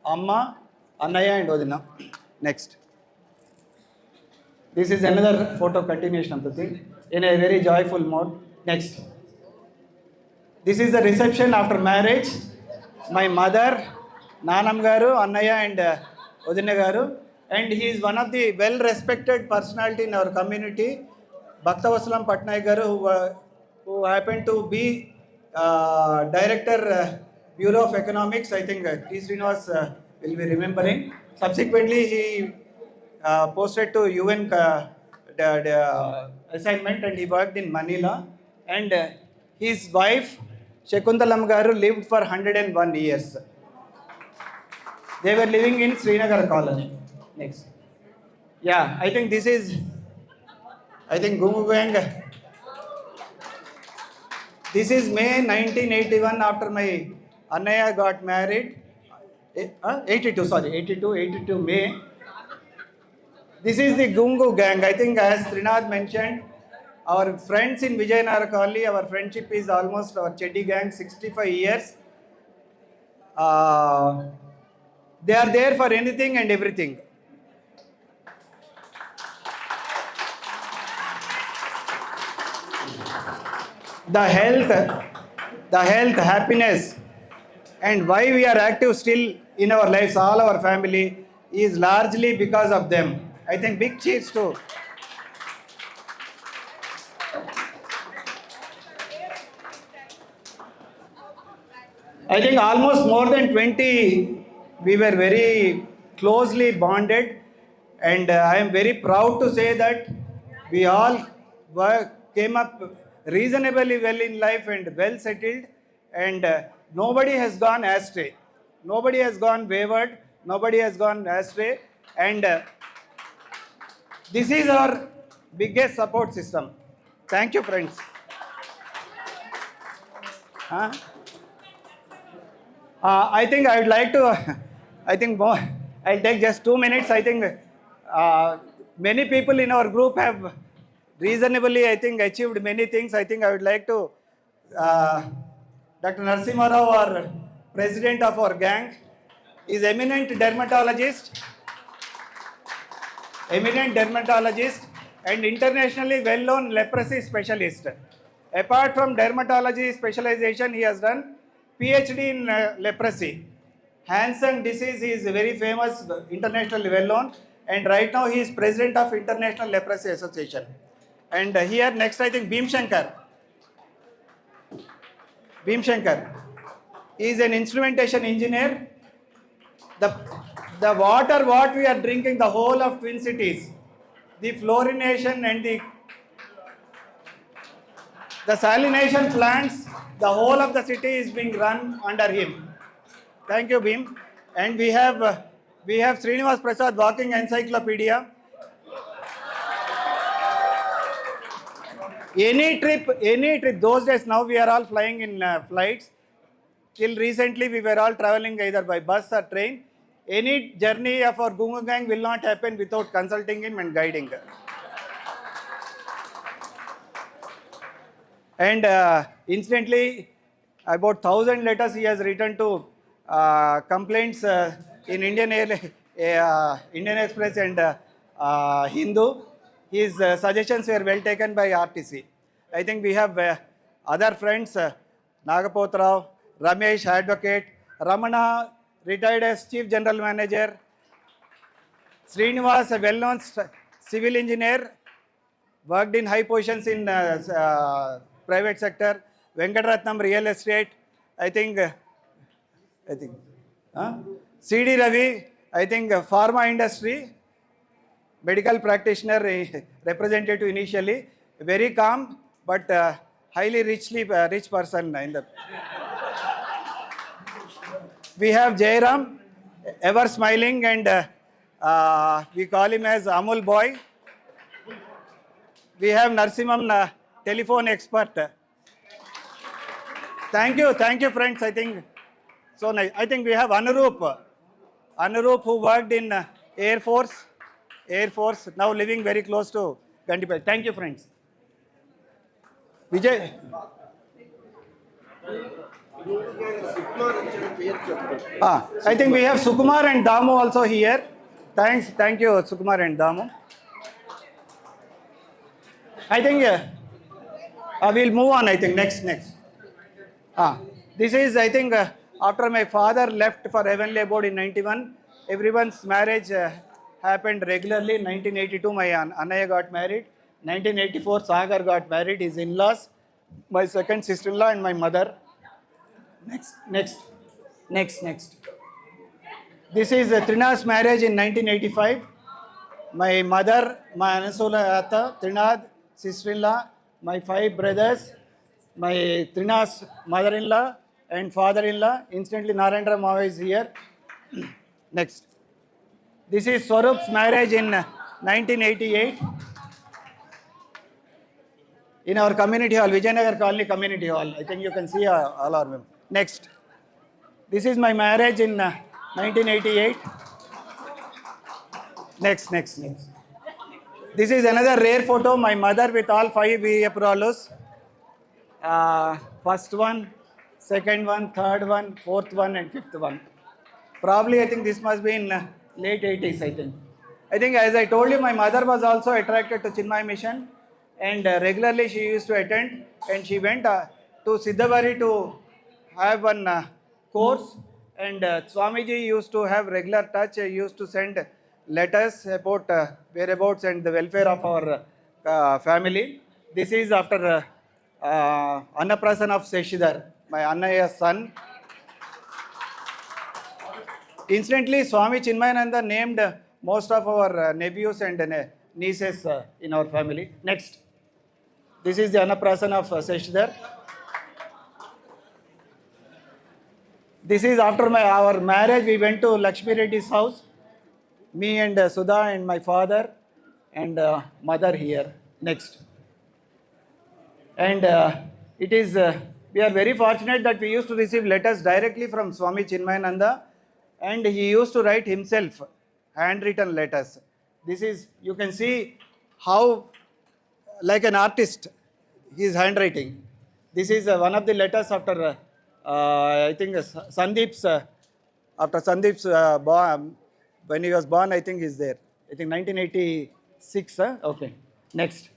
Amma, Anaya and Odina. Next. This is another photo continuation of the thing in a very joyful mode. Next. This is the reception after marriage. My mother, Nanam Garu, Annaya and Odina Garu, and he is one of the well-respected personality in our community, Bhaktavasalam Patnaik Garu, who happened to be Director Bureau of Economics. I think T. Srinivas will be remembering. Subsequently, he posted to UN assignment, and he worked in Manila. And his wife, Shakuntalam garu lived for 101 years. They were living in Srinagar colony. Next. Yeah, I think this is, I think Gungu Gang. This is May 1981 after my Annaya got married. 82 May. This is the Gungu Gang. I think as Trinath mentioned, our friends in Vijayanagara colony, our friendship is almost our Cheddi gang, 65 years. They are there for anything and everything. The health, happiness, and why we are active still in our lives, all our family, is largely because of them. I think big cheers too. I think almost more than 20, we were very closely bonded, and I am very proud to say that we all came up reasonably well in life and well settled, and nobody has gone astray. Nobody has gone wayward. Nobody has gone astray, and this is our biggest support system. Thank you, friends. Huh? I think I would like to, I think more, I'll take just 2 minutes. I think many people in our group have reasonably, I think, achieved many things. I think I would like to, Dr. Narasimha Rao, our president of our gang, is eminent dermatologist and internationally well-known leprosy specialist. Apart from dermatology specialization, he has done PhD in leprosy. Hansen disease is very famous, internationally well-known, and right now he is president of International Leprosy Association. And here next, I think Bhim Shankar. He is an instrumentation engineer. The water what we are drinking, the whole of Twin Cities, the fluorination and the salination plants, the whole of the city is being run under him. Thank you, Bhim. And we have Srinivas Prasad, walking encyclopedia. Any trip, those days, now we are all flying in flights. Till recently, we were all traveling either by bus or train. Any journey of our Gungu gang will not happen without consulting him and guiding. And incidentally, about 1,000 letters he has written to complaints in Indian Express and Hindu. His suggestions were well taken by RTC. I think we have other friends, Nagapoth Rao, Ramesh, advocate, Ramana, retired as Chief General Manager, Srinivas, a well-known civil engineer, worked in high positions in private sector, Venkatratnam, real estate, I think CD Ravi, I think pharma industry, medical practitioner, representative initially, very calm, but highly rich person. We have Jairam, ever smiling, and we call him as Amul boy. We have Narsimham, telephone expert. Thank you, friends. I think so nice. I think we have Anurup, who worked in Air Force, now living very close to Gandipati. Thank you, friends. Vijay. I think we have Sukumar and Damu also here. Thank you, Sukumar and Damu. I think we'll move on. I think next. This is, I think, after my father left for Heavenly Abode in 91, everyone's marriage happened regularly. In 1982, my Annaya got married. 1984, Sagar got married. His in-laws, my second sister-in-law, and my mother. Next. This is Trinath's marriage in 1985. My mother, my Anasula Atta, Trinath, sister-in-law, my 5 brothers, my Trina's mother-in-law and father-in-law. Incidentally, Narendra Mava is here. Next. This is Swarup's marriage in 1988 in our community hall, Vijayanagar Colony Community Hall. I think you can see all our members. Next. This is my marriage in 1988. Next. This is another rare photo, my mother with all 5 VA Pralos. First one, second one, third one, fourth one, and fifth one. Probably I think this must be in late 80s, I think. I think as I told you, my mother was also attracted to Chinmay Mission, and regularly she used to attend, and she went to Siddhabari to have one course, and Swamiji used to have regular touch. He used to send letters about whereabouts and the welfare of our family. This is after Annaprasan of Seshidhar, my Annaya's son. Incidentally, Swami Chinmayananda named most of our nephews and nieces in our family. Next. This is the Annaprasan of Seshidhar. This is after our marriage. We went to Lakshmi Reddy's house. Me and Sudha and my father and mother here. Next. And it is, we are very fortunate that we used to receive letters directly from Swami Chinmayananda, and he used to write himself handwritten letters. This is, you can see how like an artist his handwriting. This is one of the letters after I think Sandeep's after Sandeep's when he was born. I think he's there. I think 1986. Okay. Next.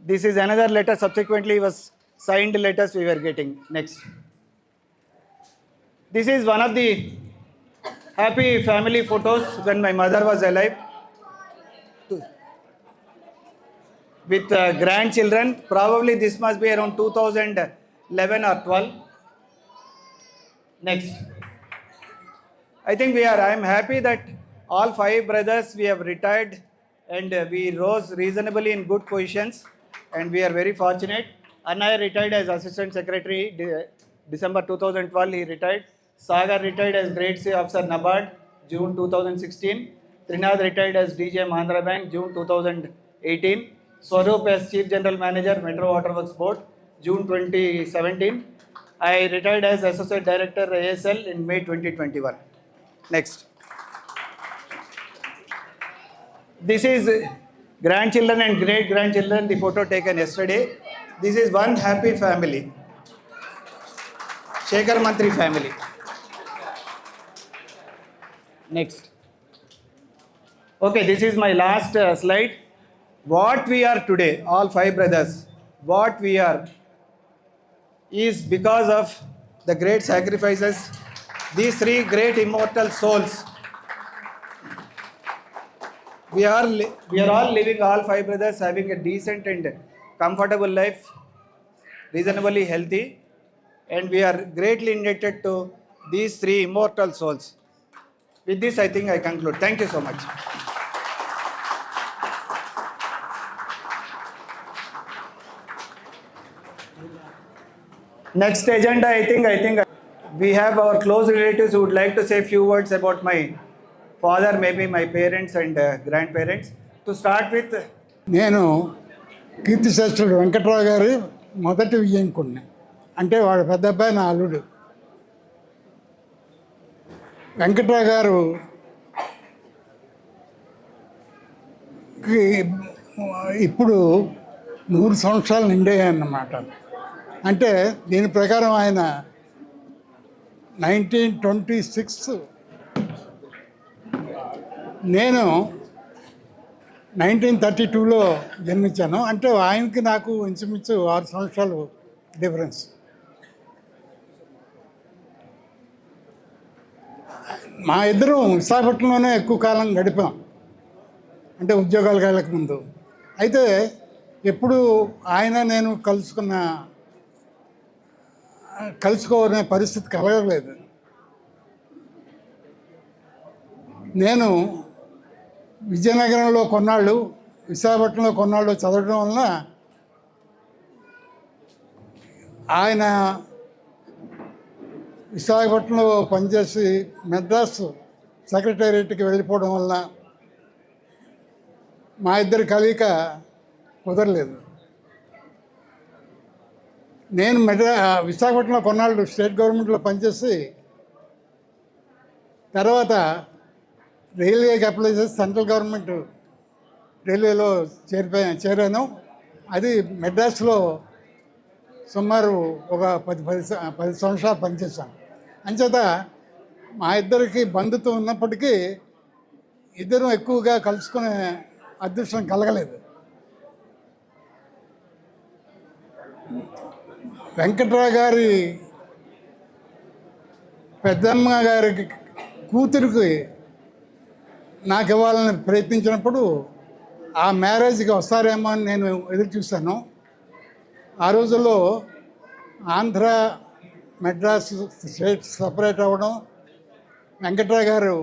This is another letter. Subsequently was signed letters we were getting. Next. This is one of the happy family photos when my mother was alive with grandchildren. Probably this must be around 2011 or 12. Next. I think I am happy that all 5 brothers, we have retired, and we rose reasonably in good positions, and we are very fortunate. Annaya retired as Assistant Secretary, December 2012 he retired. Sagar retired as Grade C Officer NABARD, June 2016. Trinath retired as DGM Andhra Bank, June 2018. Swarup as Chief General Manager, Metro Waterworks Board, June 2017. I retired as Associate Director ASL in May 2021. Next. This is grandchildren and great grandchildren, the photo taken yesterday. This is one happy family, Shekhar Mantri family. Next. Okay, this is my last slide. What we are today, all 5 brothers, what we are is because of the great sacrifices. These 3 great immortal souls. We are all living, all 5 brothers having a decent and comfortable life, reasonably healthy, and we are greatly indebted to these 3 immortal souls. With this, I think I conclude. Thank you so much. Next agenda, I think we have our close relatives who would like to say a few words about my father, maybe my parents and grandparents. To start with, నేను కీర్తిశేషుడు వెంకట్రావు గారి మొదటి వియ్యంకుడిని, అంటే వాడు పెద్ద అబ్బాయి నా అల్లుడు. వెంకట్రావు గారు ఇప్పుడు 100 సంవత్సరాలు నిండాయన్నమాట. అంటే దీని ప్రకారం ఆయన 1926, నేను 1932లో జన్మించాను. అంటే ఆయనకి నాకు ఇంచుమించు 6 సంవత్సరాలు డిఫరెన్స్. మా ఇద్దరం విశాఖపట్నంలోనే ఎక్కువ కాలం గడిపాం, అంటే ఉద్యోగాలకు వెళ్ళక ముందు. అయితే ఎప్పుడు ఆయన నేను కలుసుకోనే పరిస్థితి కలగలేదు. నేను విజయనగరంలో కొన్నాళ్ళు, విశాఖపట్నంలో కొన్నాళ్ళు చదవడం వలన ఆయన విశాఖపట్నంలో పనిచేసి మెడ్రాస్ సెక్రటేరియట్కి వెళ్ళిపోవడం వల్ల మా ఇద్దరి కలయిక కుదరలేదు. నేను విశాఖపట్నంలో కొన్నాళ్ళు స్టేట్ గవర్నమెంట్లో పనిచేసి తర్వాత రైల్వేకి అప్లై చేసి సెంట్రల్ గవర్నమెంట్ రైల్వేలో చేరాను. అది మెడ్రాస్లో సుమారు ఒక 10 సంవత్సరాలు పనిచేశాను. అంచేత మా ఇద్దరికి బంధుత్వం ఉన్నప్పటికీ ఇద్దరం ఎక్కువగా కలుసుకునే అదృష్టం కలగలేదు. వెంకట్రావు గారి పెద్దమ్మ గారికి కూతురికి నాకు ఇవ్వాలని ప్రయత్నించినప్పుడు ఆ మ్యారేజ్కి వస్తారేమో అని నేను ఎదురు చూశాను. ఆ రోజుల్లో ఆంధ్ర మెడ్రాస్ స్టేట్ సపరేట్ అవ్వడం, వెంకట్రావు గారు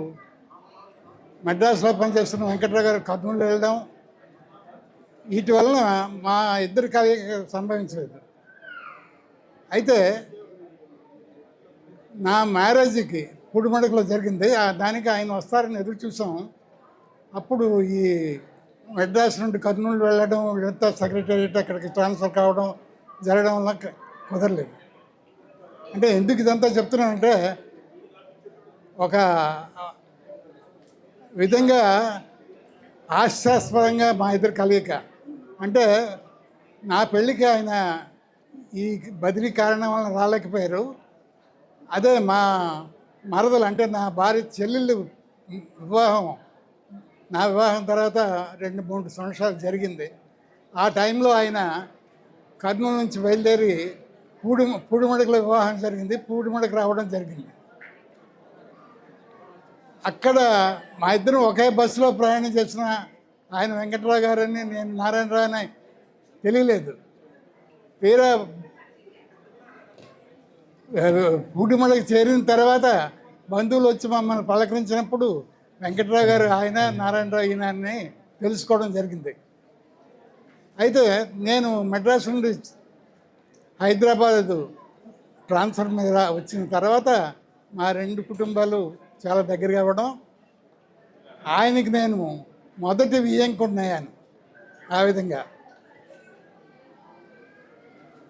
మెడ్రాస్లో పనిచేస్తున్న వెంకట్రావు గారు కర్నూలు వెళ్ళడం, వీటి వలన మా ఇద్దరి కలయిక సంభవించలేదు. అయితే నా మ్యారేజ్కి పుడిమడకలో జరిగింది. దానికి ఆయన వస్తారని ఎదురు చూసాం. అప్పుడు ఈ మెడ్రాస్ నుండి కర్నూలు వెళ్ళడం, ఇదంతా సెక్రటేరియట్ అక్కడికి ట్రాన్స్ఫర్ కావడం జరగడం వల్ల కుదరలేదు. అంటే ఎందుకు ఇదంతా చెప్తున్నానంటే, ఒక విధంగా హాస్యాస్పదంగా మా ఇద్దరు కలయిక. అంటే నా పెళ్ళికి ఆయన ఈ బదిలీ కారణం వల్ల రాలేకపోయారు. అదే మా మరదలు అంటే నా భార్య చెల్లెళ్ళు వివాహం, నా వివాహం తర్వాత 2-3 సంవత్సరాలు జరిగింది. ఆ టైంలో ఆయన కర్నూలు నుంచి బయలుదేరి పూడిమడకలో వివాహం జరిగింది. పూడిమడకు రావడం జరిగింది. అక్కడ మా ఇద్దరం ఒకే బస్సులో ప్రయాణం చేసిన ఆయన వెంకట్రావు గారని, నేను నారాయణరావు అని తెలియలేదు. తీరా పూడిమడకి చేరిన తర్వాత బంధువులు వచ్చి మమ్మల్ని పలకరించినప్పుడు వెంకట్రావు గారు ఆయన, నారాయణరావు ఈయన అని తెలుసుకోవడం జరిగింది. అయితే నేను మెడ్రాస్ నుండి హైదరాబాద్ ట్రాన్స్ఫర్ మీద వచ్చిన తర్వాత మా 2 కుటుంబాలు చాలా దగ్గరగా అవ్వడం, ఆయనకి నేను మొదటి వియ్యంకున్నాను. ఆ విధంగా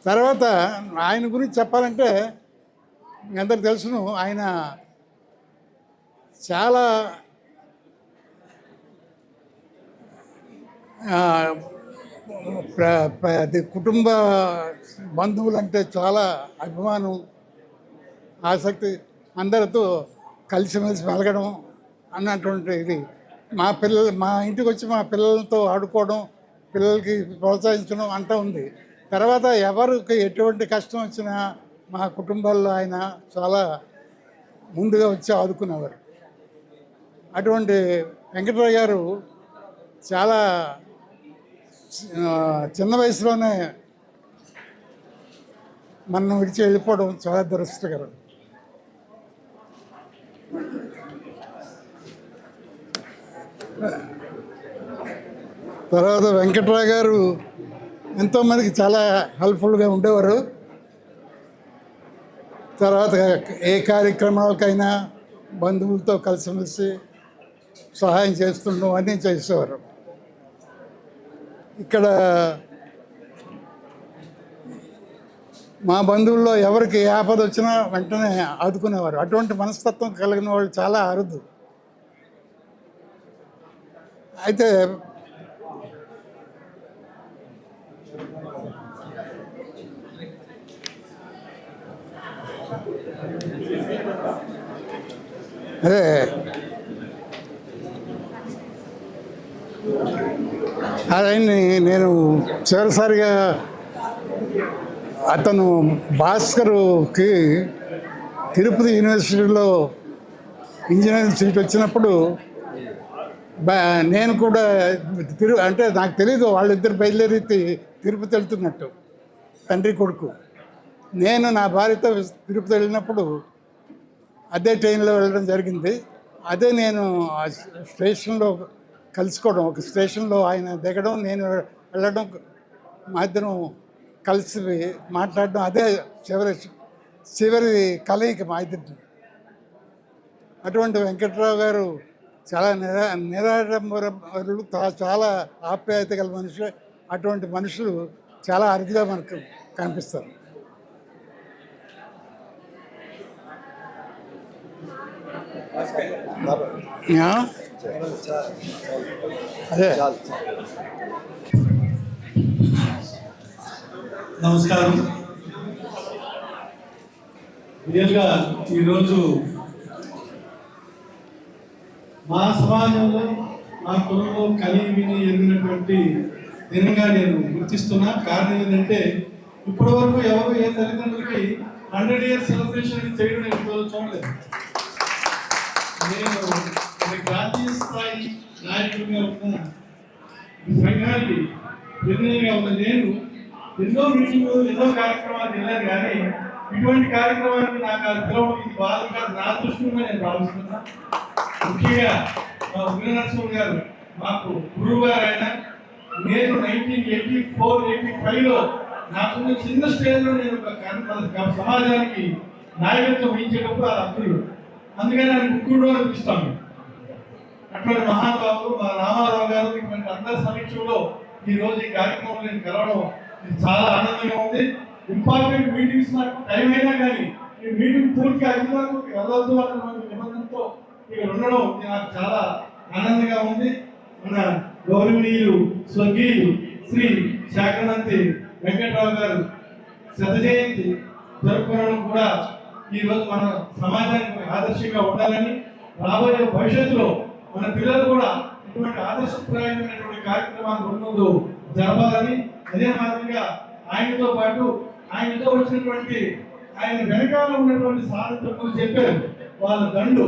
తర్వాత ఆయన గురించి చెప్పాలంటే మీ అందరికి తెలుసును, ఆయన చాలా కుటుంబ బంధువులంటే చాలా అభిమానం, ఆసక్తి, అందరితో కలిసిమెలిసి మెలగడం అన్నటువంటి ఇది. మా ఇంటికి వచ్చి మా పిల్లలతో ఆడుకోవడం, పిల్లలకి ప్రోత్సహించడం అంతా ఉంది. తర్వాత ఎవరికి ఎటువంటి కష్టం వచ్చినా మా కుటుంబాల్లో ఆయన చాలా ముందుగా వచ్చి ఆదుకునేవారు. అటువంటి వెంకట్రావు గారు చాలా చిన్న వయసులోనే మనం విడిచి వెళ్ళిపోవడం చాలా దురదృష్టకరం. తర్వాత వెంకట్రావు గారు ఎంతోమందికి చాలా హెల్ప్ఫుల్గా ఉండేవారు. తర్వాత ఏ కార్యక్రమాలకైనా బంధువులతో కలిసిమెలిసి సహాయం చేస్తుండడం అన్నీ చేసేవారు. ఇక్కడ మా బంధువుల్లో ఎవరికి ఆపద వచ్చినా వెంటనే ఆదుకునేవారు. అటువంటి మనస్తత్వం కలిగిన వాళ్ళు చాలా అరుదు. అయితే అదే ఆయన్ని నేను చివరిసారిగా అతను భాస్కర్కి తిరుపతి యూనివర్సిటీలో ఇంజనీరింగ్ సీట్ వచ్చినప్పుడు నేను కూడా అంటే నాకు తెలీదు వాళ్ళిద్దరు బయలుదేరి తిరుపతి వెళ్తున్నట్టు, తండ్రి కొడుకు. నేను నా భార్యతో తిరుపతి వెళ్ళినప్పుడు అదే ట్రైన్లో వెళ్ళడం జరిగింది. అదే నేను స్టేషన్లో కలుసుకోవడం, ఒక స్టేషన్లో ఆయన దిగడం, నేను వెళ్ళడం, మా ఇద్దరం కలిసి మాట్లాడడం అదే చివరి కలయిక మా ఇద్దరిది. అటువంటి వెంకట్రావు గారు చాలా నిరాడంబరులు, చాలా ఆప్యాయత గల మనుషులు. అటువంటి మనుషులు చాలా అరుదుగా మనకు కనిపిస్తారు. యా? అదే నమస్కారం. రియల్గా ఈరోజు మా సమాజంలో మా కులంలో కలిగి విని ఎదిగినటువంటి దినంగా నేను గుర్తిస్తున్నా. కారణం ఏంటంటే ఇప్పటి వరకు ఎవరు ఏ తల్లిదండ్రులకి 100 years సెలబ్రేషన్ చేయడం నేను ఇప్పుడు చూడలేదు. నేను ఒక జాతీయ స్థాయి నాయకుడిగా ఉన్న సంఘానికి ప్రతినిధిగా ఉన్న నేను ఎన్నో మీటింగ్లు, ఎన్నో కార్యక్రమాలు వెళ్ళాను. కానీ ఇటువంటి కార్యక్రమాన్ని నాకు అది పిలవడం ఇది బాధ కాదు, నా దృష్టిగా నేను భావిస్తున్నా. ముఖ్యంగా మా ఉగ్రనరసింహ గారు మాకు గురువు గారు. ఆయన నేను 1984-85లో నాకున్న చిన్న స్టేజ్లో నేను ఒక సమాజానికి నాయకత్వం వహించేటప్పుడు అది అప్పుడు, అందుకని ఆయన ముగ్గురు అనిపిస్తాను. అటువంటి మహానుభావులు మా రామారావు గారు ఇటువంటి అందరి సమీక్షలో ఈరోజు ఈ కార్యక్రమం నేను కలవడం చాలా ఆనందంగా ఉంది. ఇంపార్టెంట్ మీటింగ్స్ నాకు టైం అయినా కానీ ఈ మీటింగ్ పూర్తిగా అధికారులు వెళ్ళొద్దు అన్న నిబంధనతో ఇక్కడ ఉండడం నాకు చాలా ఆనందంగా ఉంది. మన గౌరవనీయులు స్వర్గీయులు శ్రీ శాఖనంతి వెంకట్రావు గారు శత జయంతి జరుపుకోవడం కూడా ఈరోజు మన సమాజానికి ఆదర్శంగా ఉండాలని, రాబోయే భవిష్యత్తులో మన పిల్లలు కూడా ఇటువంటి ఆదర్శప్రాయమైనటువంటి కార్యక్రమాలు ముందు జరపాలని, అదే మాదిరిగా ఆయనతో పాటు ఆయనతో వచ్చినటువంటి ఆయన వెనకాల ఉన్నటువంటి సాధకులు చెప్పారు వాళ్ళ దండు,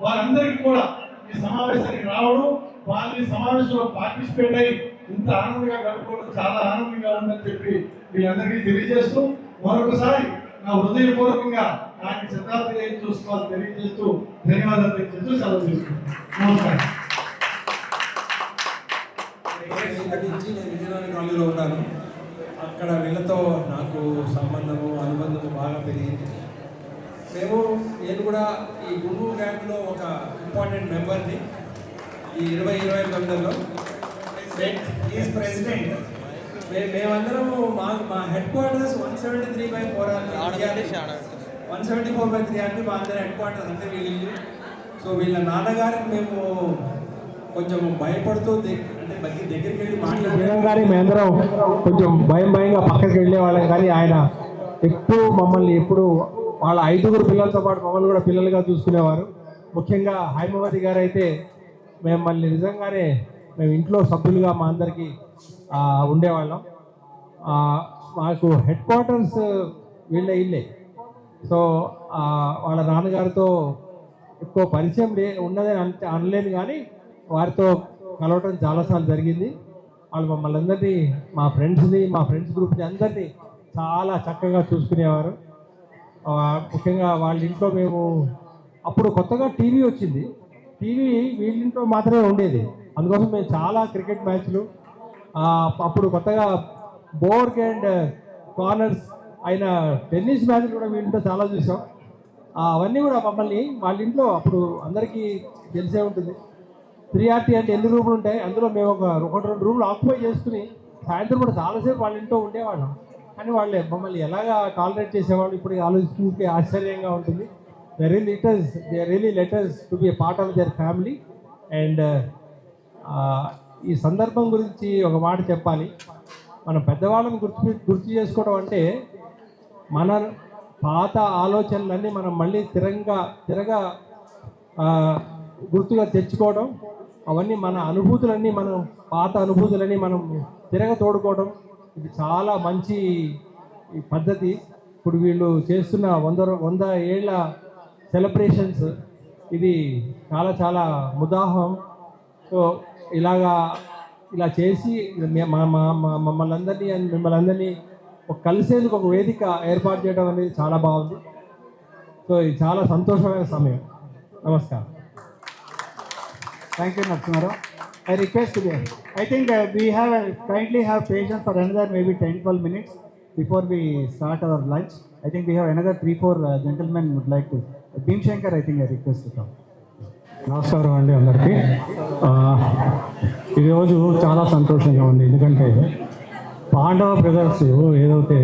వాళ్ళందరికీ కూడా ఈ సమావేశానికి రావడం, వాళ్ళు ఈ సమావేశంలో పార్టిసిపేట్ అయ్యి ఇంత ఆనందంగా గడుపుకోవడం చాలా ఆనందంగా ఉందని చెప్పి వీళ్ళందరికీ తెలియజేస్తూ మరొకసారి నా హృదయపూర్వకంగా ఆయన శతాబ్ది జయంతి చూసుకోవాలని తెలియజేస్తూ ధన్యవాదాలు తెలియజేస్తూ సెలవు తీసుకుంటాను. నమస్కారం. నుంచి నేను విజయనగరం కాలనీలో ఉన్నాను. అక్కడ వీళ్ళతో నాకు సంబంధము అనుబంధము బాగా పెరిగింది. నేను కూడా ఈ గుంటూరు గ్యాంగ్లో ఒక ఇంపార్టెంట్ మెంబర్ని. ఈ 2029లో ఈజ్ ప్రెసిడెంట్. మేమందరము మా హెడ్ క్వార్టర్స్ 173/4 174/3 అంటే మా అందరి హెడ్ క్వార్టర్స్ అంటే వీళ్ళు ఇల్లు. సో వీళ్ళ నాన్నగారికి మేము కొంచెం భయపడుతూ దగ్గరికి వెళ్ళి మాట్లాడడం కానీ మేమందరం కొంచెం భయంగా పక్కకి వెళ్ళేవాళ్ళం. కానీ ఆయన ఎప్పుడు వాళ్ళ 5 పిల్లలతో పాటు మమ్మల్ని కూడా పిల్లలుగా చూసుకునేవారు. ముఖ్యంగా హైమవతి గారు అయితే మమ్మల్ని నిజంగానే మేము ఇంట్లో సభ్యులుగా మా అందరికీ ఉండేవాళ్ళం. మాకు హెడ్ క్వార్టర్స్ వీళ్ళ ఇల్లే. సో వాళ్ళ నాన్నగారితో ఎక్కువ పరిచయం ఉన్నదని అనలేను, కానీ వారితో కలవటం చాలాసార్లు జరిగింది. వాళ్ళు మమ్మల్ని అందరినీ, మా ఫ్రెండ్స్ గ్రూప్ని అందరినీ చాలా చక్కగా చూసుకునేవారు. ముఖ్యంగా వాళ్ళ ఇంట్లో మేము అప్పుడు కొత్తగా టీవీ వచ్చింది. టీవీ వీళ్ళింట్లో మాత్రమే ఉండేది. అందుకోసం మేము చాలా క్రికెట్ మ్యాచ్లు, అప్పుడు కొత్తగా బోర్గ్ అండ్ కార్నర్స్ అయిన టెన్నిస్ మ్యాచ్లు కూడా వీళ్ళింట్లో చాలా చూసాం. అవన్నీ కూడా మమ్మల్ని వాళ్ళ ఇంట్లో అప్పుడు అందరికీ తెలిసే ఉంటుంది. 3RT అంటే ఎన్ని రూములు ఉంటాయి, అందులో మేము ఒక 2 రూములు ఆక్యుపై చేసుకుని సాయంత్రం కూడా చాలాసేపు వాళ్ళ ఇంట్లో ఉండేవాళ్ళం. కానీ వాళ్ళే మమ్మల్ని ఎలాగా టాలరేట్ చేసేవాళ్ళు ఇప్పుడు ఆలోచించుకుంటే ఆశ్చర్యంగా ఉంటుంది. They really let us to be a part of their family. And ఈ సందర్భం గురించి ఒక మాట చెప్పాలి. మనం పెద్దవాళ్ళని గుర్తు చేసుకోవడం అంటే మన పాత ఆలోచనలన్నీ మనం మళ్ళీ తిరగా గుర్తుగా తెచ్చుకోవడం, అవన్నీ మన అనుభూతులన్నీ పాత అనుభూతులన్నీ మనం తోడుకోవడం, ఇది చాలా మంచి పద్ధతి. ఇప్పుడు వీళ్ళు చేస్తున్న 100 ఏళ్ళ సెలబ్రేషన్స్ ఇది చాలా ముదాహం. సో ఇలా చేసి మిమ్మల్ని అందరినీ కలిసేందుకు ఒక వేదిక ఏర్పాటు చేయడం అనేది చాలా బాగుంది. సో ఇది చాలా సంతోషమైన సమయం. నమస్కారం. Thank you, Narasimha. I request you. I think we kindly have patience for another maybe 10-12 minutes. before we start our lunch, I think we have another 3-4 gentlemen would like to. Bhim Shankar, I think I request to come. నమస్కారం అండి అందరికీ. ఈరోజు చాలా సంతోషంగా ఉంది, ఎందుకంటే పాండవ brothers ఏదైతే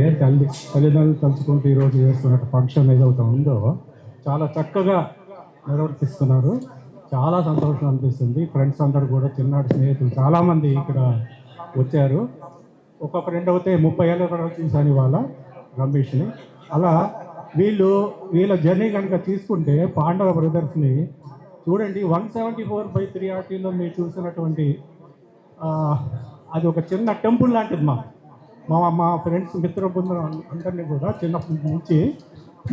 తల్లిదండ్రులు తలుచుకుంటూ ఈరోజు చేస్తున్న ఫంక్షన్ ఏదైతే ఉందో చాలా చక్కగా నిర్వర్తిస్తున్నారు. చాలా సంతోషం అనిపిస్తుంది. ఫ్రెండ్స్ అందరూ కూడా, చిన్ననాటి స్నేహితులు చాలామంది ఇక్కడ వచ్చారు. ఒక ఫ్రెండ్ అయితే 30 ఏళ్ళ కూడా చూసాను ఇవాళ, రమేష్ని. అలా వీళ్ళ జర్నీ కనుక తీసుకుంటే పాండవ బ్రదర్స్ని చూడండి, 174/3RTలో మీరు చూసినటువంటి అది ఒక చిన్న టెంపుల్ లాంటిది. మా ఫ్రెండ్స్ మిత్ర బృందం అందరినీ కూడా చిన్నప్పటి నుంచి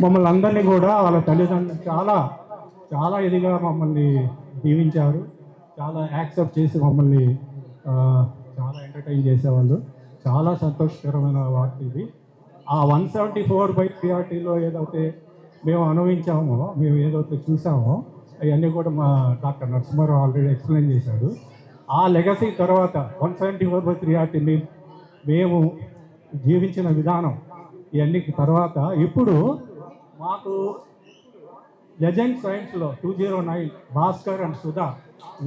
మమ్మల్ని అందరినీ కూడా వాళ్ళ తల్లిదండ్రులు చాలా చాలా ఇదిగా మమ్మల్ని దీవించారు. చాలా యాక్సెప్ట్ చేసి మమ్మల్ని చాలా ఎంటర్టైన్ చేసేవాళ్ళు. చాలా సంతోషకరమైన వార్త ఇది. ఆ 174/3RTలో ఏదైతే మేము అనుభవించామో, మేము ఏదైతే చూసామో అవన్నీ కూడా మా డాక్టర్ నరసింహారావు ఆల్రెడీ ఎక్స్ప్లెయిన్ చేశాడు. ఆ లెగసీ తర్వాత 174/3RTని మేము జీవించిన విధానం ఇవన్నీ తర్వాత ఇప్పుడు మాకు లెజెండ్ సైన్స్లో 209 భాస్కర్ అండ్ సుధా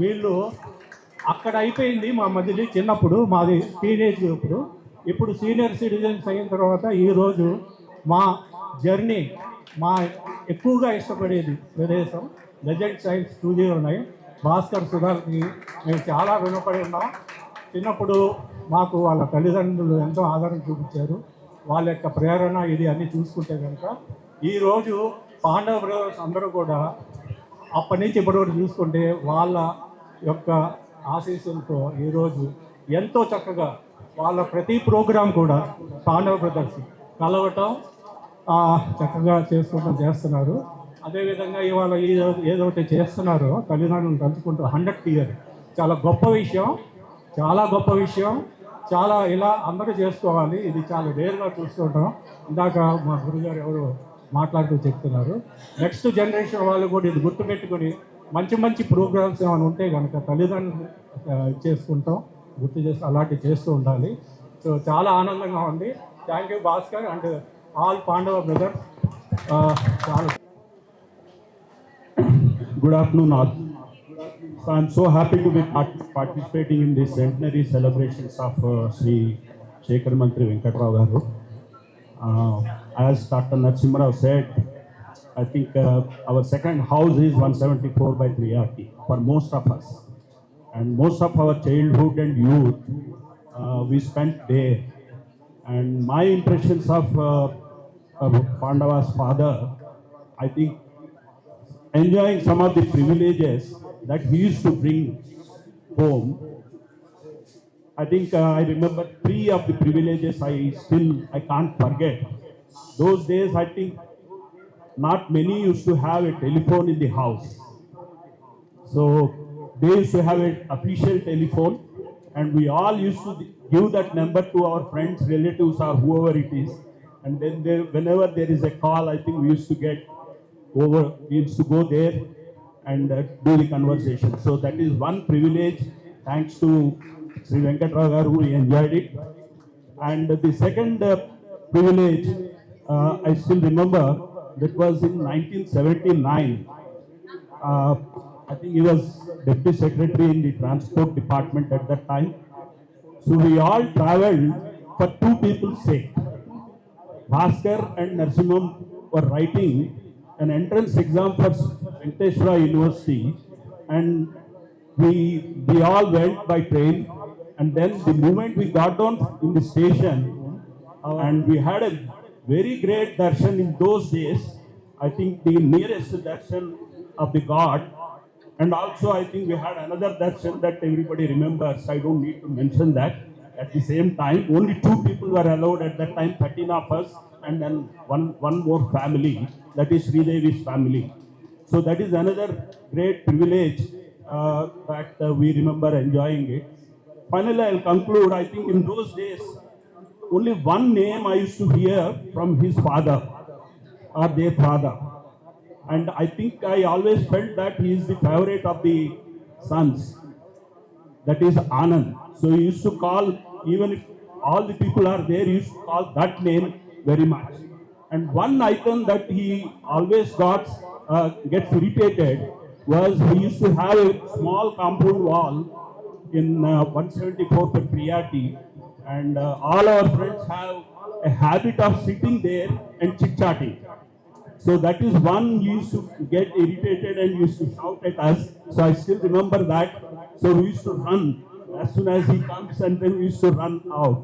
వీళ్ళు అక్కడ అయిపోయింది మా మధ్యలో. చిన్నప్పుడు మాది టీనేజ్ గ్రూపుడు. ఇప్పుడు సీనియర్ సిటిజన్స్ అయిన తర్వాత ఈరోజు మా జర్నీ, మా ఎక్కువగా ఇష్టపడేది ప్రదేశం లెజెండ్ సైన్స్ 209 భాస్కర్ సుధాకి మేము చాలా రుణపడి ఉన్నాం. చిన్నప్పుడు మాకు వాళ్ళ తల్లిదండ్రులు ఎంతో ఆదరణ చూపించారు. వాళ్ళ యొక్క ప్రేరణ ఇది అన్నీ చూసుకుంటే కనుక ఈరోజు పాండవ బ్రదర్స్ అందరూ కూడా అప్పటి నుంచి ఇప్పటివరకు చూసుకుంటే వాళ్ళ యొక్క ఆశీస్సులతో ఈరోజు ఎంతో చక్కగా వాళ్ళ ప్రతి ప్రోగ్రాం కూడా పాండవ బ్రదర్స్ కలవటం చక్కగా చేస్తున్నారు. అదేవిధంగా ఇవాళ ఏదైతే చేస్తున్నారో తల్లిదండ్రులను తలుచుకుంటూ 100th ఇయర్ చాలా గొప్ప విషయం, చాలా గొప్ప విషయం. చాలా ఇలా అందరూ చేసుకోవాలి. ఇది చాలా రేర్గా చూస్తుంటాం. ఇందాక మా గురుగారు ఎవరు మాట్లాడుతూ చెప్తున్నారు. నెక్స్ట్ జనరేషన్ వాళ్ళు కూడా ఇది గుర్తుపెట్టుకొని మంచి మంచి ప్రోగ్రామ్స్ ఏమైనా ఉంటే కనుక తల్లిదండ్రులు చేసుకుంటాం, గుర్తు చేసి అలాంటివి చేస్తూ ఉండాలి. సో చాలా ఆనందంగా ఉంది. Thank you Bhaskar and all Pandava brothers. చాలా Good afternoon all. So I'm so happy to be participating in this centenary celebrations of Sri Shekhar Mantri Venkatrao Garu. As Dr. Narasimha said, I think our second house is 174/3RT for most of us. And most of our childhood and youth we spent there. And my impressions of Pandava's father, I think enjoying some of the privileges that he used to bring home. I think I remember 3 of the privileges I can't forget. Those days I think not many used to have a telephone in the house. So they used to have an official telephone and we all used to give that number to our friends, relatives or whoever it is. And then whenever there is a call, I think we used to go there and do the conversation. So that is one privilege. Thanks to Sri Venkatrao Garu, we enjoyed it. And the second privilege, I still remember, that was in 1979. I think he was Deputy Secretary in the Transport Department at that time. So we all traveled for 2 people's sake. Bhaskar and Narasimham were writing an entrance exam for Venkateshwara University, and we all went by train. And then the moment we got down in the station, and we had a very great darshan in those days. I think the nearest darshan of the God, and also I think we had another darshan that everybody remembers. I don't need to mention that. At the same time, only 2 people were allowed at that time, 13 of us, and then one more family, that is Sri Devi's family. So that is another great privilege that we remember enjoying it. Finally, I'll conclude. I think in those days, only one name I used to hear from his father or their father. And I think I always felt that he is the favorite of the sons. That is Anand. So he used to call, even if all the people are there used to call that name very much. And one item that he always gets irritated was he used to have a small compound wall in 174 Patriarchy, and all our friends have a habit of sitting there and chit-chatting. So that is one used to get irritated and used to shout at us. So I still remember that. So we used to run as soon as he comes, and then we used to run out.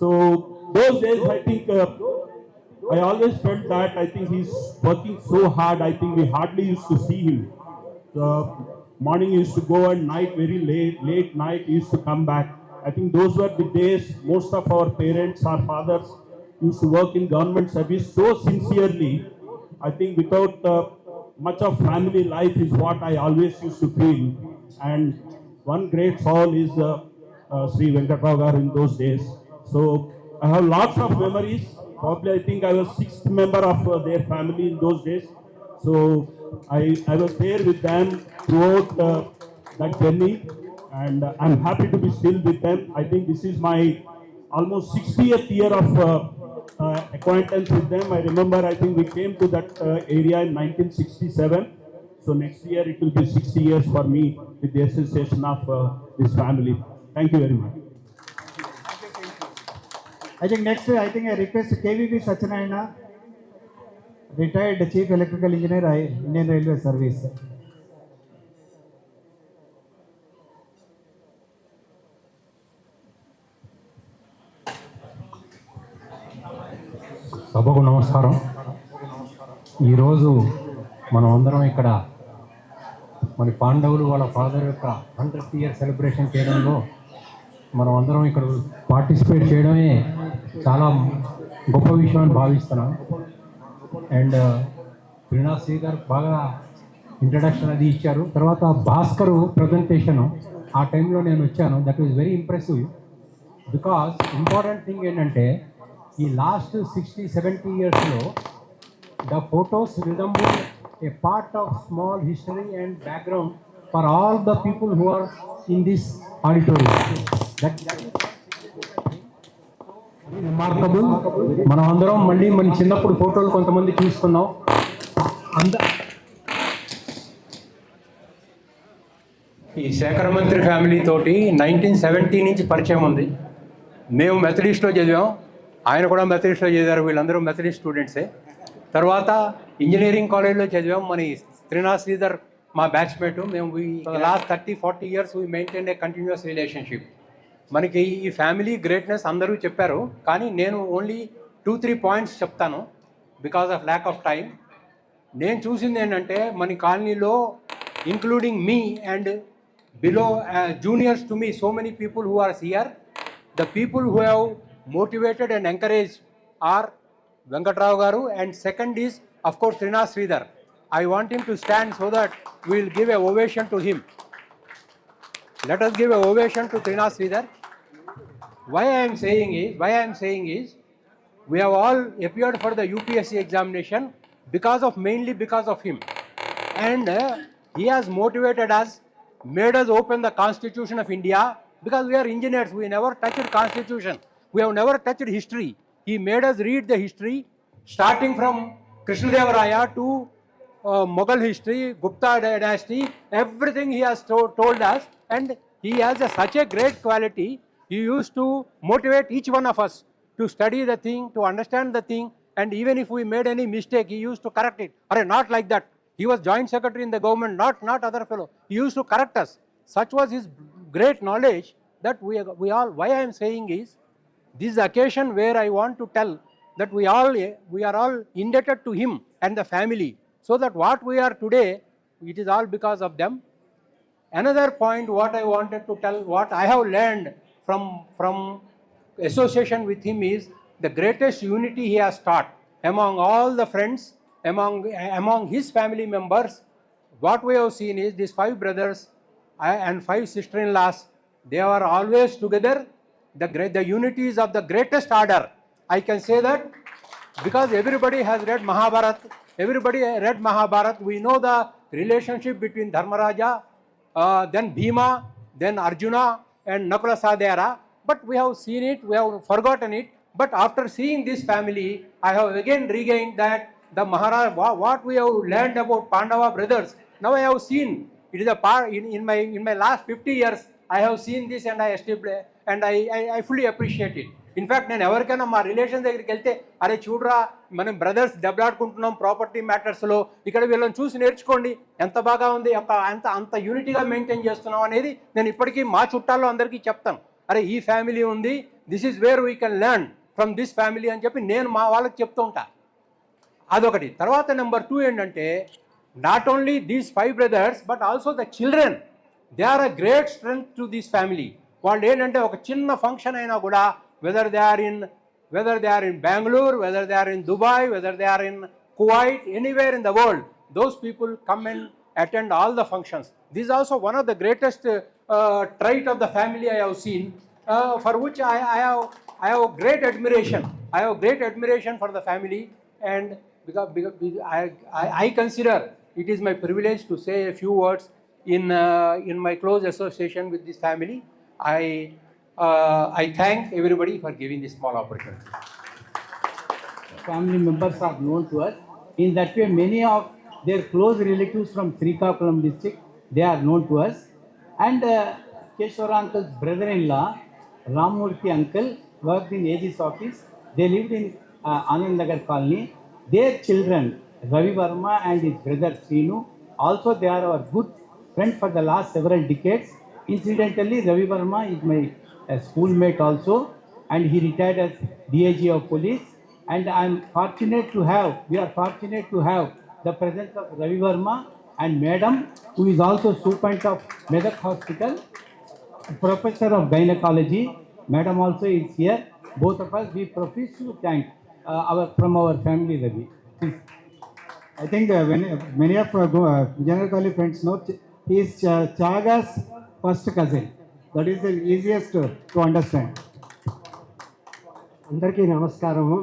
So those days, I think, I always felt that I think he's working so hard. I think we hardly used to see him. So morning he used to go and night very late night he used to come back. I think those were the days most of our parents, our fathers used to work in government service so sincerely. I think without much of family life is what I always used to feel. And one great soul is Sri Venkatrao Garu in those days. So I have lots of memories. Probably I think I was sixth member of their family in those days. So I was there with them throughout that journey, and I'm happy to be still with them. I think this is my almost 60th year of acquaintance with them. I remember, I think we came to that area in 1967. So next year it will be 60 years for me with the association of this family. Thank you very much. I think next, I request KVB Satyanarayana, retired Chief Electrical Engineer, Indian Railway Service. సభకు నమస్కారం. ఈరోజు మనం అందరం ఇక్కడ మన పాండవులు వాళ్ళ father యొక్క 100th ఇయర్ సెలబ్రేషన్ చేయడంలో మనం అందరం ఇక్కడ పార్టిసిపేట్ చేయడమే చాలా గొప్ప విషయం అని భావిస్తున్నాను. అండ్ శ్రీనాథ్ శ్రీధర్ బాగా ఇంట్రడక్షన్ అది ఇచ్చారు. తర్వాత భాస్కర్ ప్రజెంటేషను ఆ టైంలో నేను వచ్చాను. That is very impressive. Because important thing ఏంటంటే ఈ లాస్ట్ 60-70 ఇయర్స్లో the photos resemble a part of small history and background for all the people who are in this auditorium. Remarkable. మనం అందరం మళ్ళీ మన చిన్నప్పుడు ఫోటోలు కొంతమంది చూసుకున్నాం. ఈ శేఖర్ మంత్రి ఫ్యామిలీ తోటి 1970 నుంచి పరిచయం ఉంది. మేము మెథడిస్ట్లో చదివాం, ఆయన కూడా మెథడిస్ట్లో చదివారు. వీళ్ళందరూ మెథడిస్ట్ స్టూడెంట్సే. తర్వాత ఇంజనీరింగ్ కాలేజ్లో చదివాం. మన శ్రీనాథ్ శ్రీధర్ మా బ్యాచ్మేటు. మేము last 30-40 years we maintain a continuous relationship. మనకి ఈ ఫ్యామిలీ గ్రేట్నెస్ అందరూ చెప్పారు, కానీ నేను ఓన్లీ 2-3 పాయింట్స్ చెప్తాను because of lack of time. నేను చూసింది ఏంటంటే మన కాలనీలో including me and below juniors to me, so many people who are here, the people who have motivated and encouraged are Venkatrao Garu, and second is of course Srinath Sridhar. I want him to stand so that we will give a ovation to him. Let us give a ovation to Srinath Sridhar. Why I am saying is we have all appeared for the UPSC examination mainly because of him, and he has motivated us, made us open the Constitution of India, because we are engineers. We never touched Constitution. We have never touched history. He made us read the history, starting from Krishnadevaraya to Mughal history, Gupta dynasty, everything he has told us. And he has such a great quality. He used to motivate each one of us to study the thing, to understand the thing, and even if we made any mistake, he used to correct it. Or not like that. He was joint secretary in the government, not other fellow. He used to correct us. Such was his great knowledge that we all, why I am saying is, this is the occasion where I want to tell that we are all indebted to him and the family, so that what we are today, it is all because of them. Another point what I wanted to tell, what I have learned from association with him is the greatest unity he has taught among all the friends, among his family members. What we have seen is these 5 brothers and 5 sister-in-laws, they are always together. The unity is of the greatest order. I can say that because everybody has read Mahabharat. We know the relationship between Dharmaraja, then Bhima, then Arjuna and Nakula Sadhyara. but we have seen it, we have forgotten it. But after seeing this family, I have again regained that the Maharaj, what we have learned about Pandava brothers, now I have seen. It is a part in my last 50 years, I have seen this and I fully appreciate it. In fact, నేను ఎవరికైనా మా relation దగ్గరికి వెళ్తే అరే చూడరా మనం brothers దెబ్బలాడుకుంటున్నాం property మ్యాటర్స్లో, ఇక్కడ వీళ్ళని చూసి నేర్చుకోండి ఎంత బాగా ఉంది, అంత యూనిటీగా మెయింటైన్ చేస్తున్నాం అనేది నేను ఇప్పటికీ మా చుట్టాల్లో అందరికీ చెప్తాను. అరే ఈ ఫ్యామిలీ ఉంది, this is where we can learn from this family అని చెప్పి నేను మా వాళ్ళకి చెప్తూ ఉంటా. అదొకటి. తర్వాత నెంబర్ 2 ఏంటంటే not only these 5 brothers but also the children, they are a great strength to this family. వాళ్ళు ఏంటంటే ఒక చిన్న ఫంక్షన్ అయినా కూడా whether they are in Bangalore, whether they are in Dubai, whether they are in Kuwait, anywhere in the world, those people come and attend all the functions. This is also one of the greatest trait of the family I have seen, for which I have great admiration. I have great admiration for the family, and because I consider it is my privilege to say a few words in my close association with this family. I thank everybody for giving this small opportunity. Family members are known to us. In that way, many of their close relatives from Srikakulam district, they are known to us. And Keshwara uncle's brother-in-law, Ramurthy uncle, worked in AG's office. They lived in Anand Nagar colony. Their children, Ravi Verma and his brother Srinu, also they are our good friend for the last several decades. Incidentally, Ravi Verma is my schoolmate also, and he retired as DIG of police. And we are fortunate to have the presence of Ravi Verma and Madam, who is also superintendent of Medak Hospital, professor of gynecology. Madam also is here. Both of us, we profess to thank from our family, Ravi. I think many of general college friends know he is Chaga's first cousin. That is the easiest to understand. Andarki namaskaramu.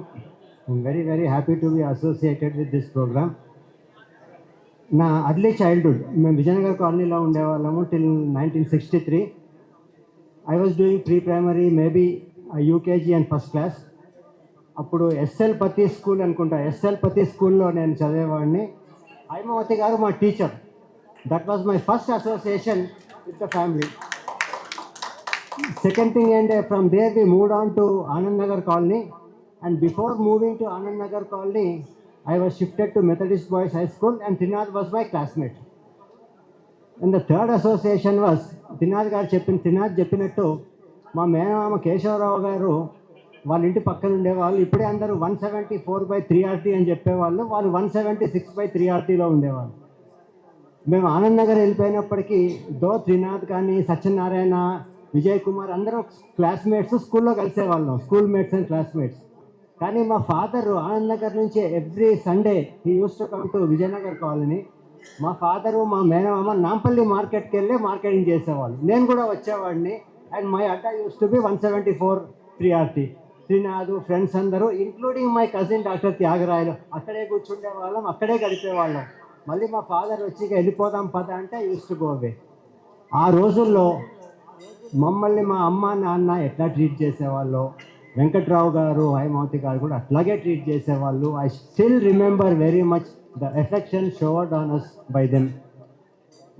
I'm very, very happy to be associated with this program. Na early childhood, మేము విజయనగర్ కాలనీలో ఉండేవాళ్ళము till 1963. I was doing pre-primary, maybe UKG and first class. అప్పుడు SL Pathi school అనుకుంటా, SL Pathi స్కూల్లో నేను చదివేవాడిని. హైమావతి గారు మా teacher. That was my first association with the family. Second thing ఏంటంటే from there we moved on to Anand Nagar colony, and before moving to Anand Nagar colony I was shifted to Methodist boys high school, and Trinath was my classmate. And the third association was Trinath చెప్పినట్టు మా మేనమామ కేశవరావు గారు వాళ్ళ ఇంటి పక్కన ఉండేవాళ్ళు. ఇప్పుడే అందరూ 174/3RT అని చెప్పేవాళ్ళు, వాళ్ళు 176/3RTలో ఉండేవాళ్ళు. మేము ఆనంద్ నగర్ వెళ్ళిపోయినప్పటికీ త్రినాథ్ కానీ సత్యనారాయణ, విజయ్ కుమార్ అందరం క్లాస్మేట్స్, స్కూల్లో కలిసేవాళ్ళం, స్కూల్ మేట్స్ అండ్ క్లాస్మేట్స్. కానీ మా ఫాదరు ఆనంద్ నగర్ నుంచి every Sunday he use to come to Vijayanagar colony. మా ఫాదరు మా మేనమామ నాంపల్లి మార్కెట్కి వెళ్ళి మార్కెటింగ్ చేసేవాళ్ళు, నేను కూడా వచ్చేవాడిని. And my Adda use to be 174/3RT. Srinath friends అందరూ ఇంక్లూడింగ్ మై కజిన్ డాక్టర్ త్యాగరాయలు అక్కడే కూర్చుండే వాళ్ళం, అక్కడే గడిపేవాళ్ళం. మళ్ళీ మా ఫాదర్ వచ్చి వెళ్ళిపోదాం పద అంటే యూస్ టు గో అవే. ఆ రోజుల్లో మమ్మల్ని మా అమ్మ నాన్న ఎట్లా ట్రీట్ చేసేవాళ్ళు, వెంకట్రావు గారు హైమావతి గారు కూడా అట్లాగే ట్రీట్ చేసేవాళ్ళు. I still remember very much the affection showered on us by them.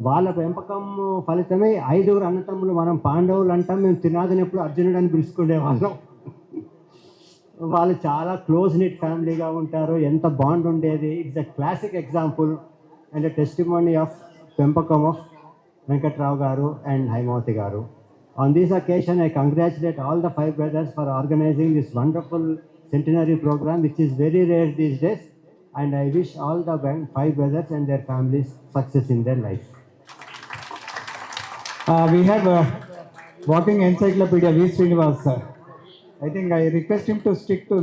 వాళ్ళ పెంపకం ఫలితమే 5 అన్నతమ్ములు మనం పాండవులు అంటాం. మేము త్రినాథుని ఎప్పుడు అర్జునుడు అని పిలుచుకునే వాళ్ళం. వాళ్ళు చాలా క్లోజ్ నిట్ ఫ్యామిలీగా ఉంటారు, ఎంత బాండ్ ఉండేది. It's a classic example and a testimony of పెంపకం ఆఫ్ వెంకట్రావు గారు అండ్ హైమావతి గారు. On this occasion, I congratulate all the 5 brothers for organizing this wonderful centenary program, which is very rare these days, and I wish all the 5 brothers and their families success in their life. We have a walking encyclopedia, V. Srinivas sir. I think I request him to stick to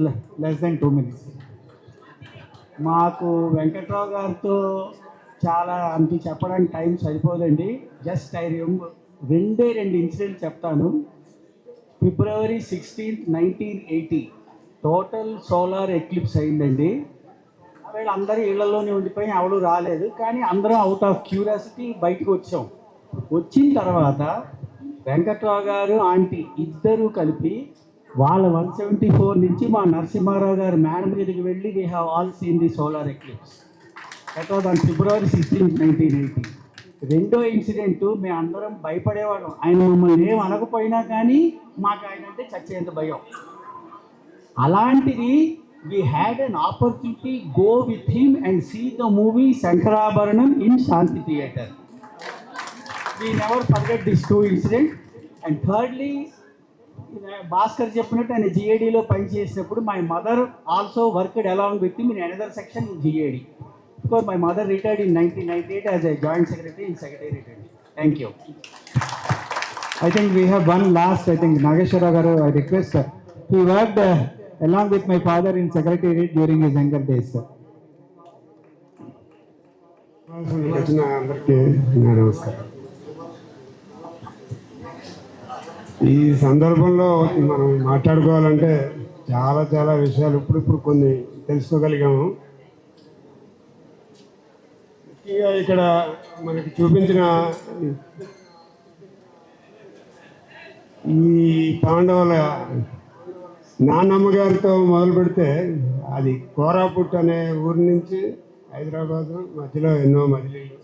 less than 2 minutes. మాకు వెంకట్రావు గారితో చాలా అంత చెప్పడానికి time సరిపోదండి. Just I remember 2 incident చెప్తాను. February 16th, 1980 total solar eclipse అయిందండి. వీళ్ళు అందరూ ఇళ్లలోనే ఉండిపోయి ఎవరు రాలేదు, కానీ అందరం అవుట్ ఆఫ్ క్యూరియాసిటీ బయటకు వచ్చాం. వచ్చిన తర్వాత వెంకట్రావు గారు ఆంటీ ఇద్దరు కలిపి వాళ్ళ 174 నుంచి మా నరసింహారావు గారు మేడ మీదకి వెళ్ళి they have all seen the solar eclipse. That was on February 16, 1980. రెండో ఇన్సిడెంట్, మేము అందరం భయపడేవాళ్ళం. ఆయన మమ్మల్ని ఏం అనకపోయినా కానీ మాకు ఆయన అంటే చచ్చేంత భయం. అలాంటిది we had an opportunity go with him and see the movie Sankarabharanam in Shanti Theatre. We never forget these two incidents. And thirdly, Bhaskar చెప్పినట్టు ఆయన జిఏడిలో పనిచేసినప్పుడు my mother also worked along with him in another section in GAD. Because my mother retired in 1998 as a joint secretary in secretariat. Thank you. I think we have one last, I think Nageshwara Garu, I request. He worked along with my father in secretariat during his younger days. వచ్చిన అందరికీ నా నమస్కారం. ఈ సందర్భంలో మనం మాట్లాడుకోవాలంటే చాలా చాలా విషయాలు ఇప్పుడు కొన్ని తెలుసుకోగలిగాము. ముఖ్యంగా ఇక్కడ మనకి చూపించిన ఈ పాండవుల నాన్నమ్మ గారితో మొదలు పెడితే అది కోరాపుట్ అనే ఊరి నుంచి హైదరాబాదు మధ్యలో ఎన్నో మజిలీలు,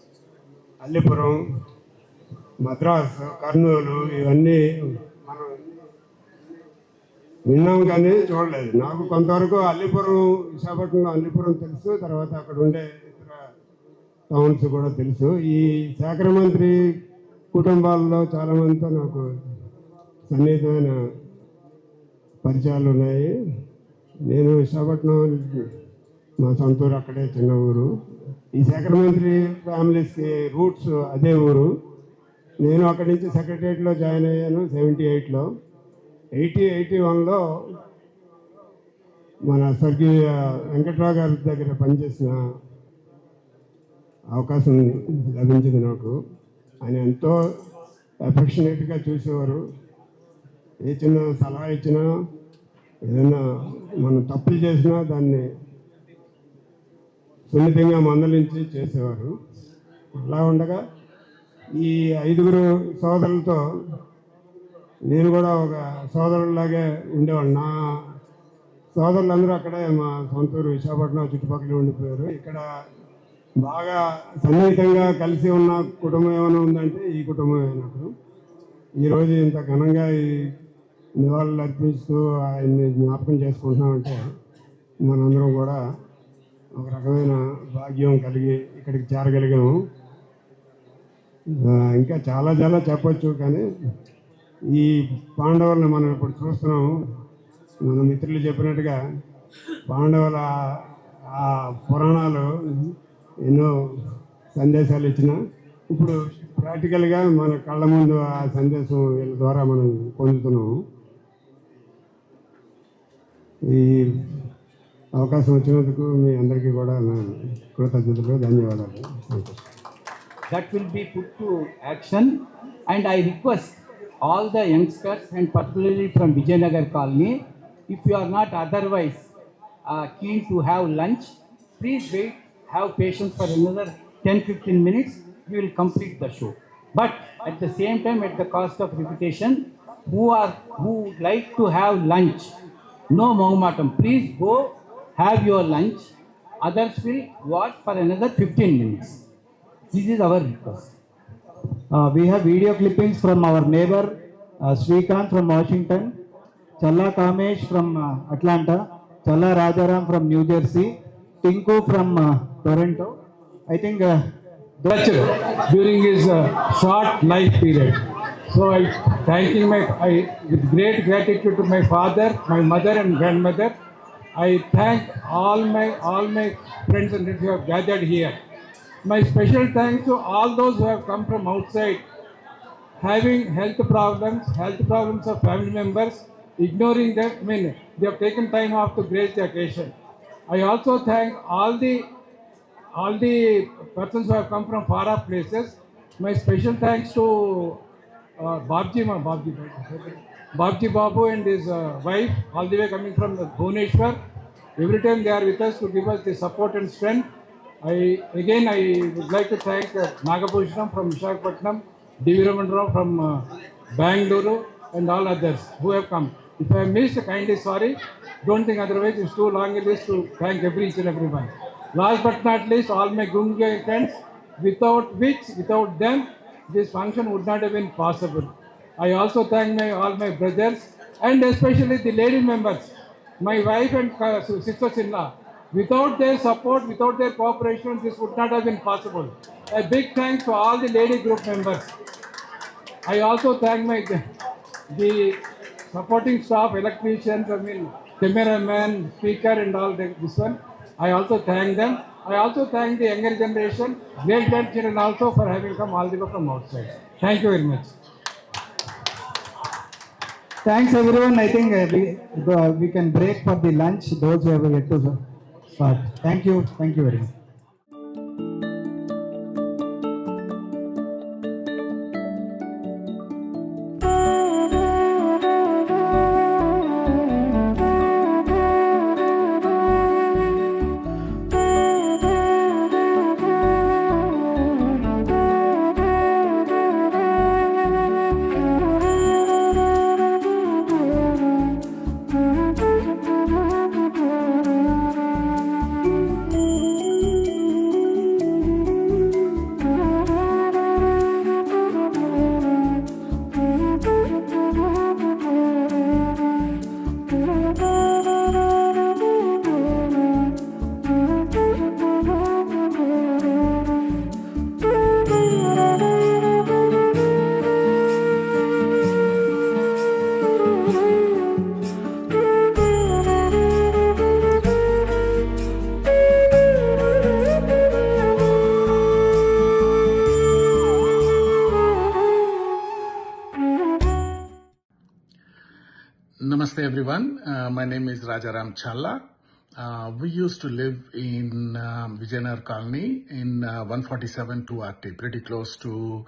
అల్లిపురం, మద్రాసు, కర్నూలు, ఇవన్నీ మనం విన్నాం కానీ చూడలేదు. నాకు కొంతవరకు అల్లిపురం, విశాఖపట్నంలో అల్లిపురం తెలుసు, తర్వాత అక్కడ ఉండే ఇతర టౌన్స్ కూడా తెలుసు. ఈ శాఖ మంత్రి కుటుంబాల్లో చాలామందితో నాకు సన్నిహితమైన పరిచయాలు ఉన్నాయి. నేను విశాఖపట్నం, మా సొంత ఊరు అక్కడే, చిన్న ఊరు. ఈ శాఖ మంత్రి ఫ్యామిలీస్కి రూట్స్ అదే ఊరు. నేను అక్కడి నుంచి సెక్రటరియట్లో జాయిన్ అయ్యాను 78లో. 81లో మన స్వర్గీయ వెంకట్రావు గారి దగ్గర పనిచేసిన అవకాశం లభించింది నాకు. ఆయన ఎంతో అఫెక్షనేట్గా చూసేవారు. ఏ చిన్న సలహా ఇచ్చినా, ఏదైనా మనం తప్పులు చేసినా దాన్ని సున్నితంగా మందలించి చేసేవారు. అలా ఉండగా ఈ 5 సోదరులతో నేను కూడా ఒక సోదరులాగే ఉండేవాడు. నా సోదరులందరూ అక్కడే మా సొంతూరు విశాఖపట్నం చుట్టుపక్కల ఉండిపోయారు. ఇక్కడ బాగా సన్నిహితంగా కలిసి ఉన్న కుటుంబం ఏమైనా ఉందంటే ఈ కుటుంబమే నాకు. ఈరోజు ఇంత ఘనంగా ఈ నివాళులు అర్పిస్తూ ఆయన్ని జ్ఞాపకం చేసుకుంటున్నామంటే మనందరం కూడా ఒక రకమైన భాగ్యం కలిగి ఇక్కడికి చేరగలిగాము. ఇంకా చాలా చాలా చెప్పచ్చు, కానీ ఈ పాండవులను మనం ఇప్పుడు చూస్తున్నాము. మన మిత్రులు చెప్పినట్టుగా పాండవుల ఆ పురాణాలు ఎన్నో సందేశాలు ఇచ్చిన ఇప్పుడు ప్రాక్టికల్గా మన కళ్ళ ముందు ఆ సందేశం వీళ్ళ ద్వారా మనం పొందుతున్నాము. ఈ అవకాశం వచ్చినందుకు మీ అందరికీ కూడా నా కృతజ్ఞతలు, ధన్యవాదాలు. That will be put to action, and I request all the youngsters and particularly from Vijayanagar colony, if you are not otherwise keen to have lunch, please wait, have patience for another 10-15 minutes. We will complete the show. But at the same time, at the cost of reputation, who would like to have lunch, no mohumatam, please go have your lunch. Others will watch for another 15 minutes. This is our request. We have video clippings from our neighbor Srikanth from Washington, Challa Kamesh from Atlanta, Challa Rajaram from New Jersey, Tinku from Toronto. I think during his short life period. So I thanking with great gratitude to my father, my mother and grandmother. I thank all my friends and relatives who have gathered here. My special thanks to all those who have come from outside, having health problems of family members, ignoring them. I mean, they have taken time off to grace the occasion. I also thank all the persons who have come from far off places. My special thanks to Babji Babu and his wife, all the way coming from Bhubaneswar. Every time they are with us to give us the support and strength. I would like to thank Nagabhushanam from Visakhapatnam, D. Veeramandarao from Bangalore, and all others who have come. If I missed, kindly sorry. Don't think otherwise. It's too long a list to thank each and everyone. Last but not least, all my Gunga friends, without them, this function would not have been possible. I also thank all my brothers and especially the lady members, my wife and sisters-in-law. Without their support, without their cooperation, this would not have been possible. A big thanks to all the lady group members. I also thank the supporting staff, electricians, cameraman, speaker, and all this one. I also thank them. I also thank the younger generation, great grandchildren also for having come all the way from outside. Thank you very much. Thanks everyone. I think we can break for the lunch. Those who have yet to start. Thank you. Thank you very much. Namaste everyone. My name is Rajaram Challa. We used to live in Vijayanagar Colony in 147 2RT, pretty close to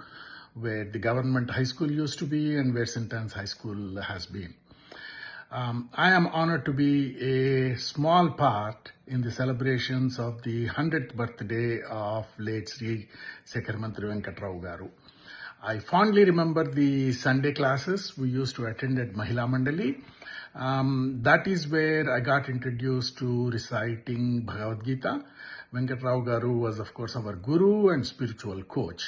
where the government high school used to be and where St. Anne's High School has been. I am honored to be a small part in the celebrations of the 100th birthday of late Sri Shekhar Mantri Venkatrao Garu. I fondly remember the Sunday classes we used to attend at Mahila Mandali. That is where I got introduced to reciting Bhagavad Gita. Venkatrao Garu was, of course, our guru and spiritual coach.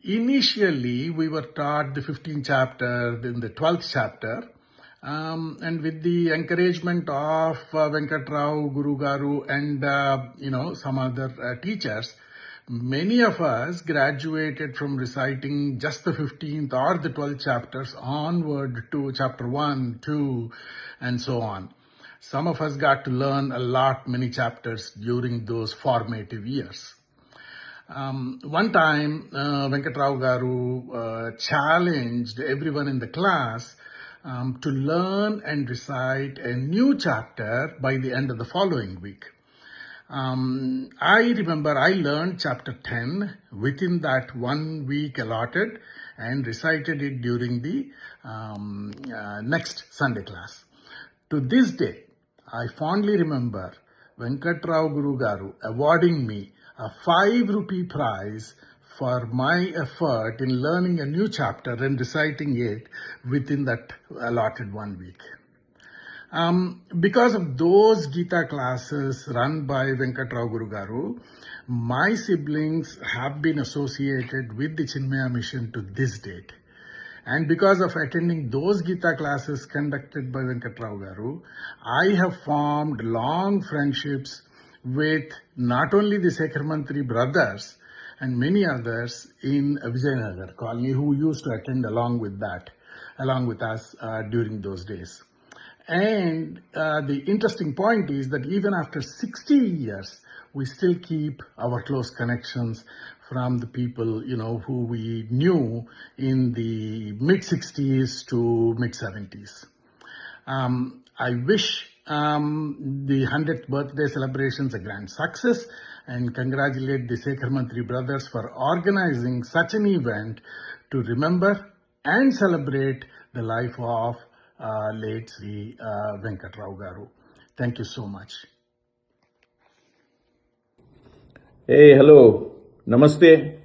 Initially, we were taught the 15th chapter, then the 12th chapter, and with the encouragement of Venkatrao, Guru Garu, and some other teachers, many of us graduated from reciting just the 15th or the 12th chapters onward to chapter 1, 2, and so on. Some of us got to learn a lot, many chapters during those formative years. One time, Venkatrao Garu challenged everyone in the class to learn and recite a new chapter by the end of the following week. I remember I learned chapter 10 within that 1 week allotted and recited it during the next Sunday class. To this day, I fondly remember Venkatrao Guru Garu awarding me a 5 rupee prize for my effort in learning a new chapter and reciting it within that allotted 1 week. Because of those Gita classes run by Venkatrao Guru Garu, my siblings have been associated with the Chinmaya mission to this date. And because of attending those Gita classes conducted by Venkatrao Garu, I have formed long friendships with not only the Shekhar Mantri brothers and many others in Vijayanagar Colony who used to attend along with us during those days. And the interesting point is that even after 60 years, we still keep our close connections from the people, who we knew in the mid-60s to mid-70s. I wish the 100th birthday celebrations a grand success and congratulate the Shekhar Mantri brothers for organizing such an event to remember and celebrate the life of late Sri Venkatrao Garu. Thank you so much. Hey, hello. Namaste.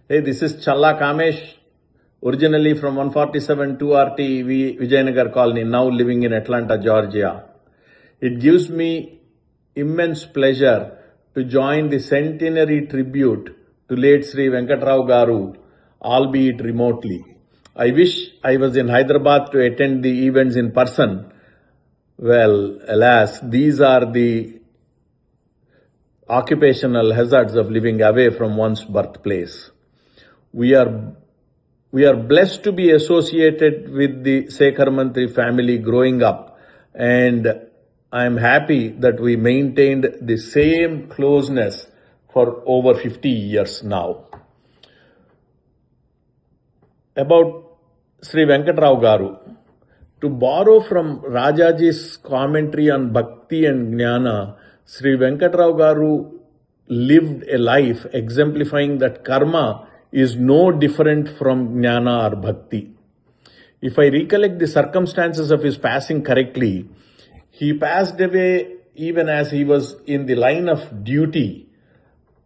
Hey, this is Challa Kamesh, Originally from 147 2RT Vijayanagar Colony, now living in Atlanta, Georgia. It gives me immense pleasure to join the centenary tribute to late Sri Venkatrao Garu, albeit remotely. I wish I was in Hyderabad to attend the events in person. Well, alas, these are the occupational hazards of living away from one's birthplace. We are blessed to be associated with the Sekhar Mantri family growing up, and I am happy that we maintained the same closeness for over 50 years now. About Sri Venkatrao Garu, to borrow from Rajaji's commentary on Bhakti and Jnana, Sri Venkatrao Garu lived a life exemplifying that karma is no different from Jnana or Bhakti. If I recollect the circumstances of his passing correctly, he passed away even as he was in the line of duty.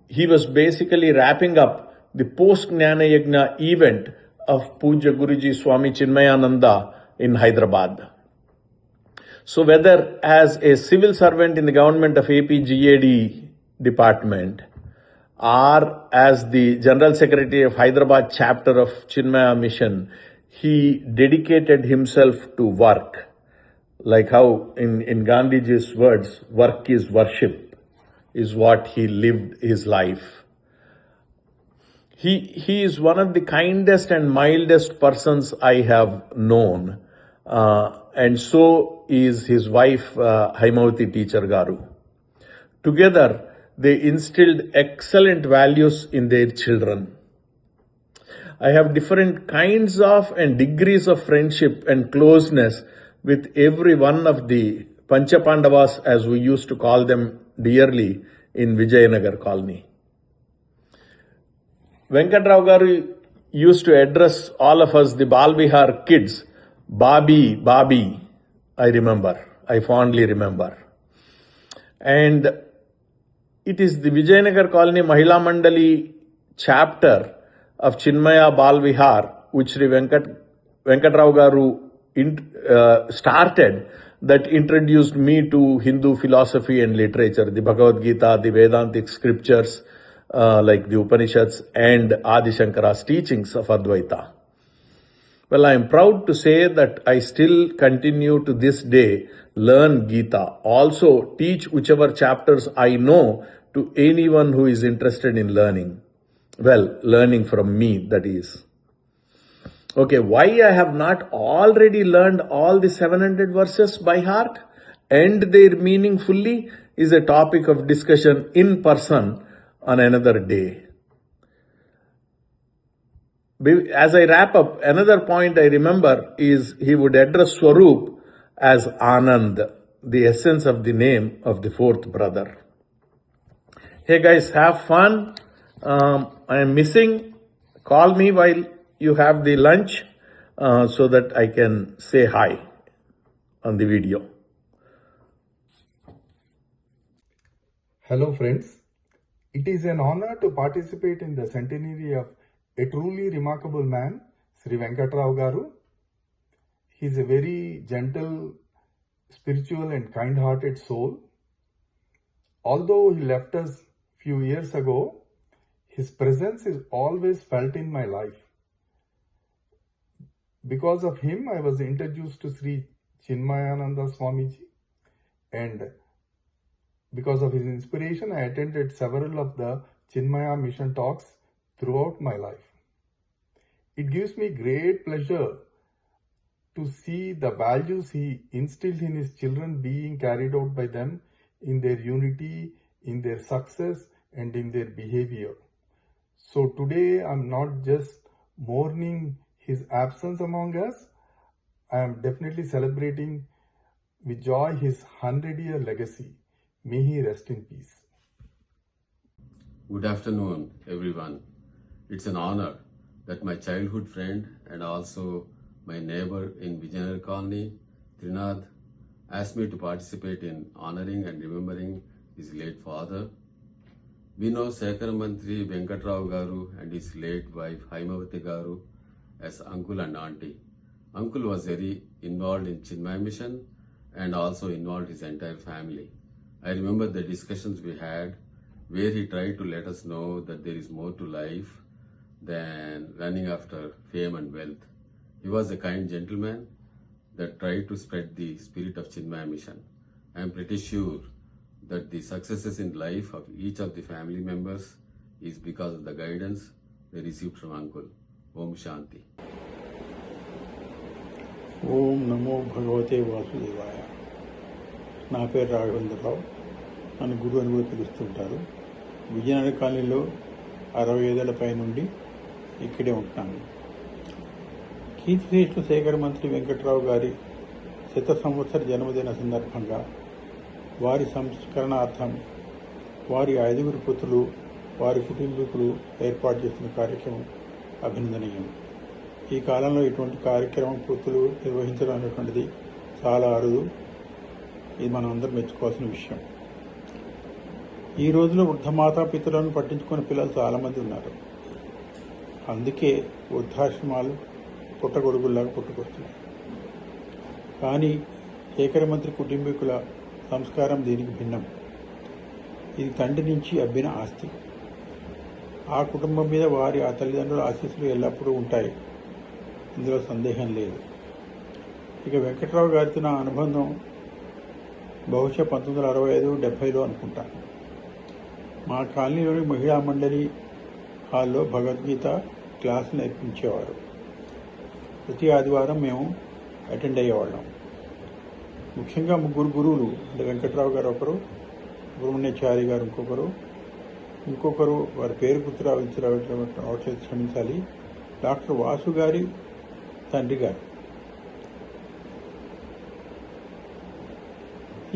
He was basically wrapping up the post-Jnana Yajna event of Puja Guruji Swami Chinmayananda in Hyderabad. So whether as a civil servant in the government of AP GAD department or as the General Secretary of Hyderabad chapter of Chinmaya Mission, he dedicated himself to work. Like how in Gandhiji's words, work is worship, is what he lived his life. He is one of the kindest and mildest persons I have known. And so is his wife, Haimavati Teacher Garu. Together, they instilled excellent values in their children. I have different kinds of and degrees of friendship and closeness with every one of the Panchapandavas, as we used to call them dearly, in Vijayanagar Colony. Venkatrao Garu used to address all of us, the Balvihar kids, Babi, Babi, I fondly remember. And it is the Vijayanagar Colony Mahila Mandali chapter of Chinmaya Balvihar, which Sri Venkatrao Garu started, that introduced me to Hindu philosophy and literature, the Bhagavad Gita, the Vedantic scriptures, like the Upanishads and Adi Shankara's teachings of Advaita. Well, I am proud to say that I still continue to this day learn Gita, also teach whichever chapters I know to anyone who is interested in learning. Well, learning from me, that is. Okay, why I have not already learned all the 700 verses by heart and their meaning fully is a topic of discussion in person on another day. As I wrap up, another point I remember is he would address Swarup as Anand, the essence of the name of the fourth brother. Hey guys, have fun. I am missing. Call me while you have the lunch so that I can say hi on the video. Hello friends. It is an honor to participate in the centenary of a truly remarkable man, Sri Venkatrao Garu. He is a very gentle, spiritual and kind-hearted soul. Although he left us few years ago, his presence is always felt in my life. Because of him, I was introduced to Sri Chinmayananda Swamiji, and because of his inspiration, I attended several of the Chinmaya Mission talks throughout my life. It gives me great pleasure to see the values he instilled in his children being carried out by them in their unity, in their success, and in their behavior. So today, I'm not just mourning his absence among us, I am definitely celebrating with joy his 100-year legacy. May he rest in peace. Good afternoon, everyone. It's an honor that my childhood friend and also my neighbor in Vijayanagar Colony, Trinath, asked me to participate in honoring and remembering his late father. We know Sekhar Mantri Venkatrao Garu and his late wife Haimavati Garu as uncle and auntie. Uncle was very involved in Chinmaya Mission and also involved his entire family. I remember the discussions we had where he tried to let us know that there is more to life than running after fame and wealth. He was a kind gentleman that tried to spread the spirit of Chinmaya Mission. I am pretty sure that the successes in life of each of the family members is because of the guidance they received from Uncle. Om Shanti. ఓం నమో భగవతే వాసుదేవాయ. నా పేరు రాఘవేంద్రరావు. నన్ను గురు అని కూడా పిలుస్తుంటారు. విజయనగర కాలనీలో 65 ఏళ్ల పై నుండి ఇక్కడే ఉంటున్నాను. కీర్తిశేషులు శేఖర మంత్రి వెంకట్రావు గారి 100వ సంవత్సర జన్మదిన సందర్భంగా వారి సంస్కరణార్థం వారి 5 పుత్రులు వారి కుటుంబీకులు ఏర్పాటు చేసిన కార్యక్రమం అభినందనీయం. ఈ కాలంలో ఇటువంటి కార్యక్రమం పూర్తులు నిర్వహించడం అనేటువంటిది చాలా అరుదు. ఇది మనం అందరం మెచ్చుకోవాల్సిన విషయం. ఈ రోజులో వృద్ధ మాతాపితలను పట్టించుకునే పిల్లలు చాలామంది ఉన్నారు. అందుకే వృద్ధాశ్రమాలు పుట్టగొడుగుల్లాగా పుట్టుకొస్తున్నాయి. కానీ శేఖర మంత్రి కుటుంబీకుల సంస్కారం దీనికి భిన్నం. ఇది తండ్రి నుంచి అబ్బిన ఆస్తి. ఆ కుటుంబం మీద వారి ఆ తల్లిదండ్రుల ఆశీస్సులు ఎల్లప్పుడూ ఉంటాయి. ఇందులో సందేహం లేదు. ఇక వెంకట్రావు గారితో నా అనుబంధం బహుశా 1965-70లో అనుకుంటాను. మా కాలనీలోని మహిళా మండలి హాల్లో భగవద్గీత క్లాసు నేర్పించేవారు. ప్రతి ఆదివారం మేము అటెండ్ అయ్యేవాళ్ళం. ముఖ్యంగా 3 గురువులు, అంటే వెంకట్రావు గారు ఒకరు, సుబ్రహ్మణ్యాచారి గారు ఇంకొకరు వారి పేరు గుర్తు రావట్లేదు, క్షమించాలి, డాక్టర్ వాసు గారి తండ్రి గారు.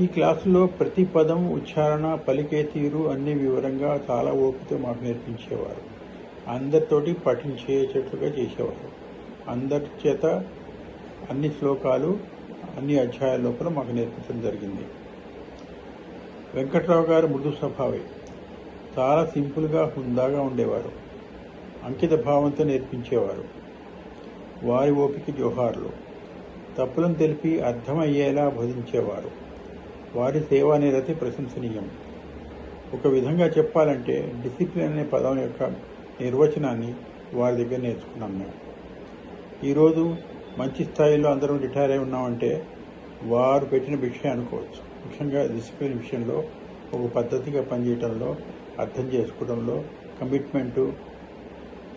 ఈ క్లాసులో ప్రతి పదం, ఉచ్చారణ, పలికే తీరు అన్ని వివరంగా చాలా ఓపికతో మాకు నేర్పించేవారు. అందరితోటి పఠించేటట్లుగా చేసేవారు. అందరి చేత అన్ని శ్లోకాలు అన్ని అధ్యాయాల లోపల మాకు నేర్పించడం జరిగింది. వెంకట్రావు గారు మృదు స్వభావి. చాలా సింపుల్గా హుందాగా ఉండేవారు. అంకిత భావంతో నేర్పించేవారు. వారి ఓపిక జోహార్లు. తప్పులను తెలిపి అర్థమయ్యేలా బోధించేవారు. వారి సేవా నిరతి ప్రశంసనీయం. ఒక విధంగా చెప్పాలంటే డిసిప్లిన్ అనే పదం యొక్క నిర్వచనాన్ని వారి దగ్గర నేర్చుకున్నాం మేము. ఈరోజు మంచి స్థాయిలో అందరం రిటైర్ అయి ఉన్నామంటే వారు పెట్టిన భిక్ష అనుకోవచ్చు. ముఖ్యంగా డిసిప్లిన్ విషయంలో, ఒక పద్ధతిగా పనిచేయడంలో, అర్థం చేసుకోవడంలో, కమిట్మెంటు,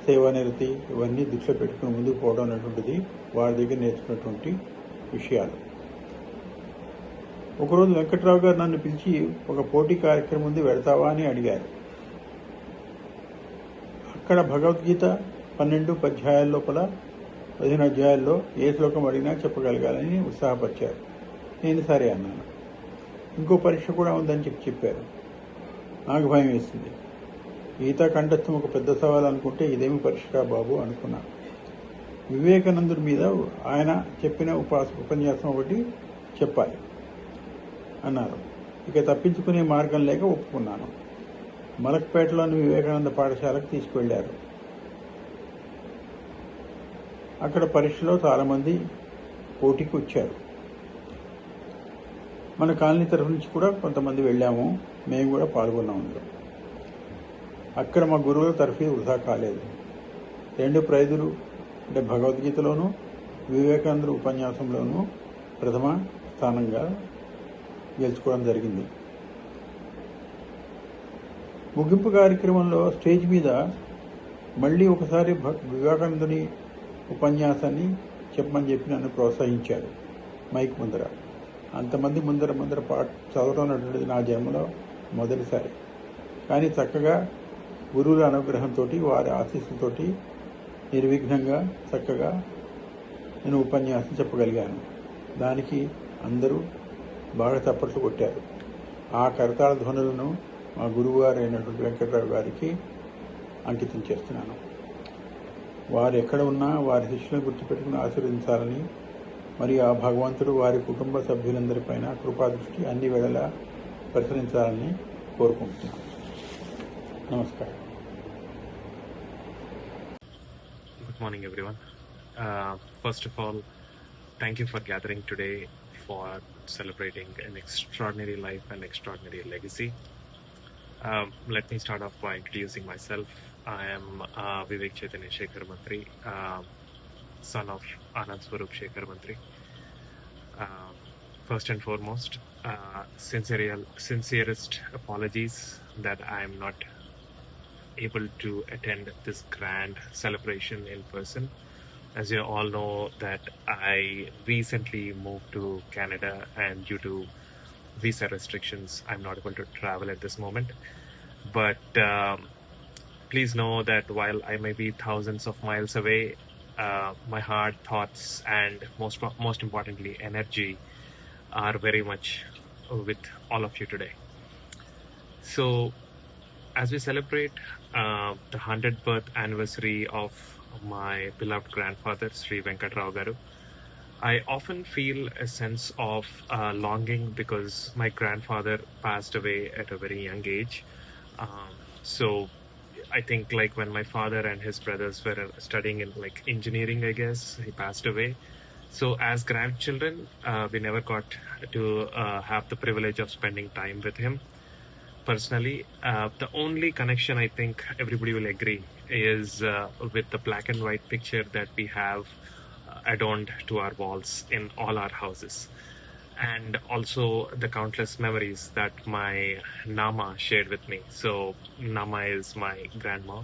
సేవానిరతి ఇవన్నీ దృష్టిలో పెట్టుకుని ముందుకు పోవడం అనేటువంటిది వారి దగ్గర నేర్చుకున్నటువంటి విషయాలు. ఒకరోజు వెంకట్రావు గారు నన్ను పిలిచి ఒక పోటీ కార్యక్రమం ఉంది, వెళ్తావా అని అడిగారు. అక్కడ భగవద్గీత 12 అధ్యాయాల లోపల 15 అధ్యాయాల్లో ఏ శ్లోకం అడిగినా చెప్పగలగాలని ఉత్సాహపరిచారు. నేను సరే అన్నాను. ఇంకో పరీక్ష కూడా ఉందని చెప్పారు. నాకు భయం వేసింది. గీతా కంఠస్థం ఒక పెద్ద సవాల్ అనుకుంటే ఇదేమి పరీక్ష బాబు అనుకున్నా. వివేకానందుడి మీద ఆయన చెప్పిన ఉపన్యాసం ఒకటి చెప్పాలి అన్నారు. ఇక తప్పించుకునే మార్గం లేక ఒప్పుకున్నాను. మలక్పేటలోని వివేకానంద పాఠశాలకు తీసుకువెళ్లారు. అక్కడ పరీక్షలో చాలామంది పోటీకి వచ్చారు. మన కాలనీ తరఫు నుంచి కూడా కొంతమంది వెళ్ళాము. మేము కూడా పాల్గొన్నాము అందులో. అక్కడ మా గురువుల తరఫీ వృధా కాలేదు. 2 ప్రైజులు, అంటే భగవద్గీతలోనూ వివేకానంద ఉపన్యాసంలోనూ ప్రథమ స్థానంగా గెలుచుకోవడం జరిగింది. ముగింపు కార్యక్రమంలో స్టేజ్ మీద మళ్ళీ ఒకసారి వివేకానందుని ఉపన్యాసాన్ని చెప్పమని చెప్పి నన్ను ప్రోత్సహించారు మైక్ ముందర. అంతమంది ముందర పాట చదవడం అనేటువంటిది నా జన్మలో మొదటిసారి. కానీ చక్కగా గురువుల అనుగ్రహంతో, వారి ఆశీస్సులతో నిర్విఘ్నంగా చక్కగా నేను ఉపన్యాసం చెప్పగలిగాను. దానికి అందరూ బాగా చప్పట్లు కొట్టారు. ఆ కరతాళ ధ్వనులను మా గురువు గారు అయినటువంటి వెంకట్రావు గారికి అంకితం చేస్తున్నాను. వారు ఎక్కడ ఉన్నా వారి శిష్యులను గుర్తుపెట్టుకుని ఆశీర్వదించాలని, మరియు ఆ భగవంతుడు వారి కుటుంబ సభ్యులందరిపైన కృపాదృష్టి అన్ని వేళలా పరిశీలించాలని కోరుకుంటున్నాను. నమస్కారం. Good morning everyone. First of all, thank you for gathering today for celebrating an extraordinary life and extraordinary legacy. Let me start off by introducing myself. I am Vivek Chaitanya Shekhar Mantri, son of Anand Swarup Shekhar Mantri. First and foremost, sincerest apologies that I am not able to attend this grand celebration in person. As you all know that I recently moved to Canada, and due to visa restrictions, I'm not able to travel at this moment. But please know that while I may be thousands of miles away, my heart, thoughts, and most importantly, energy are very much with all of you today. So, as we celebrate the 100th birth anniversary of my beloved grandfather, Sri Venkatrao Garu, I often feel a sense of longing because my grandfather passed away at a very young age. So I think like when my father and his brothers were studying in like engineering, I guess, he passed away. So as grandchildren, we never got to have the privilege of spending time with him. Personally, the only connection I think everybody will agree is with the black and white picture that we have adorned to our walls in all our houses. And also the countless memories that my Nama shared with me. So Nama is my grandma.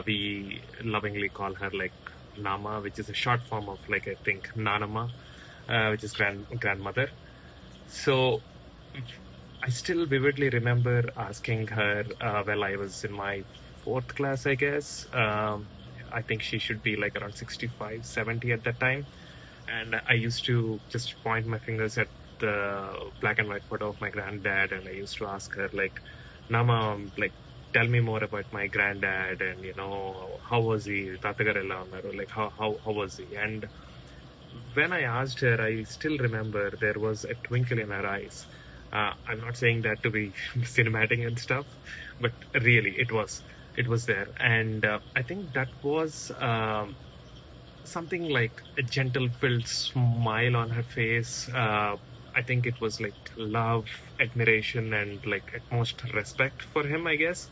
We lovingly call her like Nama, which is a short form of like I think Nanama, which is grandmother. So I still vividly remember asking her while I was in my 4th class, I guess. I think she should be like around 65, 70 at that time. And I used to just point my fingers at the black and white photo of my granddad, and I used to ask her like, Nama, like, tell me more about my granddad, and you know, how was he? Like, how was he? And when I asked her, I still remember there was a twinkle in her eyes. I'm not saying that to be cinematic and stuff, but really it was there. And I think that was something like a gentle filled smile on her face. I think it was like love, admiration, and like utmost respect for him, I guess.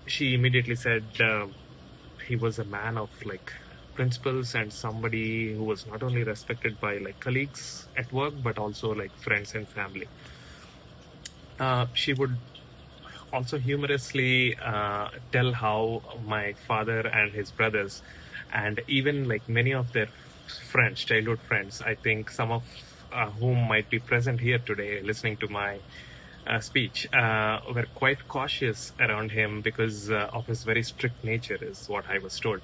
She immediately said he was a man of like principles and somebody who was not only respected by like colleagues at work but also like friends and family. She would also humorously tell how my father and his brothers and even like many of their friends, childhood friends, I think some of whom might be present here today listening to my speech, were quite cautious around him because of his very strict nature is what I was told.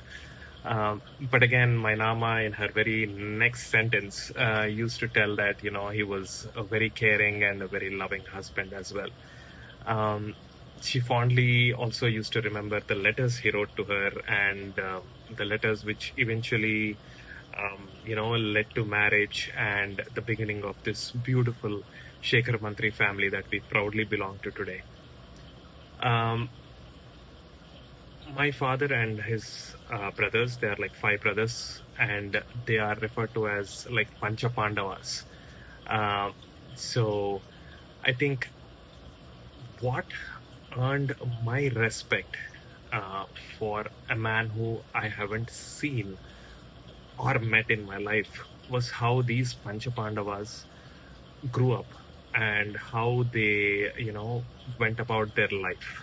But again, my Nama in her very next sentence used to tell that, you know, he was a very caring and a very loving husband as well. She fondly also used to remember the letters he wrote to her and the letters which eventually, led to marriage and the beginning of this beautiful Shekhar Mantri family that we proudly belong to today. My father and his brothers, they are like 5 brothers, and they are referred to as like Pancha Pandavas. So I think what earned my respect for a man who I haven't seen or met in my life was how these Pancha Pandavas grew up and how they, went about their life.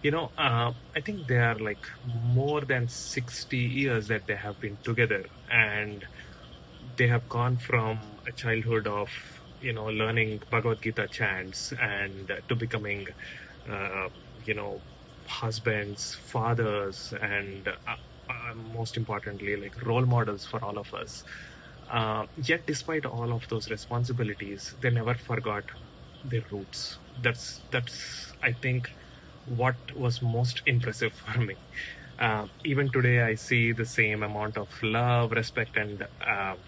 I think they are like more than 60 years that they have been together, and they have gone from a childhood of, learning Bhagavad Gita chants and to becoming, husbands, fathers, and most importantly, like role models for all of us. Yet despite all of those responsibilities, they never forgot their roots. That's I think what was most impressive for me. Even today, I see the same amount of love, respect, and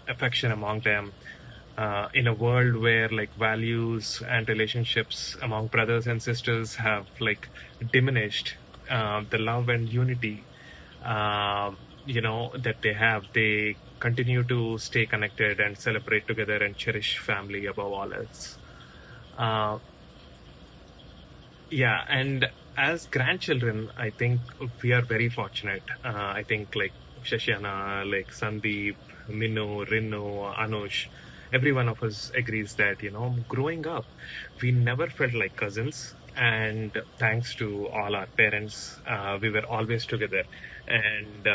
affection among them. In a world where like values and relationships among brothers and sisters have like diminished, the love and unity that they have, they continue to stay connected and celebrate together and cherish family above all else. Yeah, and as grandchildren, I think we are very fortunate. I think like Shashiana, like Sandeep, Minu, Rinu, Anush, every one of us agrees that, growing up, we never felt like cousins. And thanks to all our parents, we were always together. And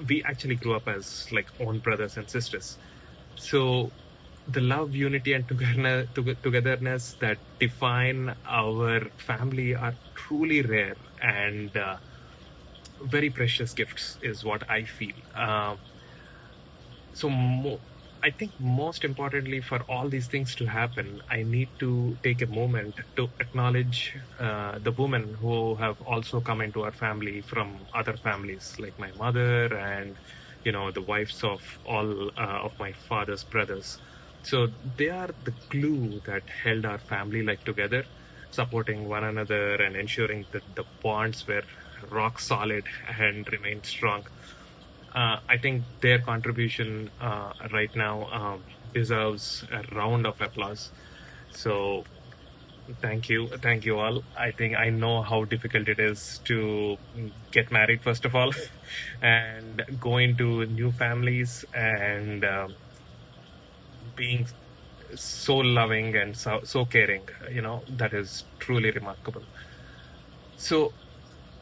we actually grew up as like own brothers and sisters. So the love, unity, and togetherness that define our family are truly rare and very precious gifts, is what I feel. I think most importantly, for all these things to happen, I need to take a moment to acknowledge the women who have also come into our family from other families, like my mother and, the wives of all of my father's brothers. So they are the glue that held our family together, supporting one another and ensuring that the bonds were rock solid and remained strong. I think their contribution right now deserves a round of applause. So thank you all. I think I know how difficult it is to get married, first of all, and go into new families and being so loving and so caring, that is truly remarkable. So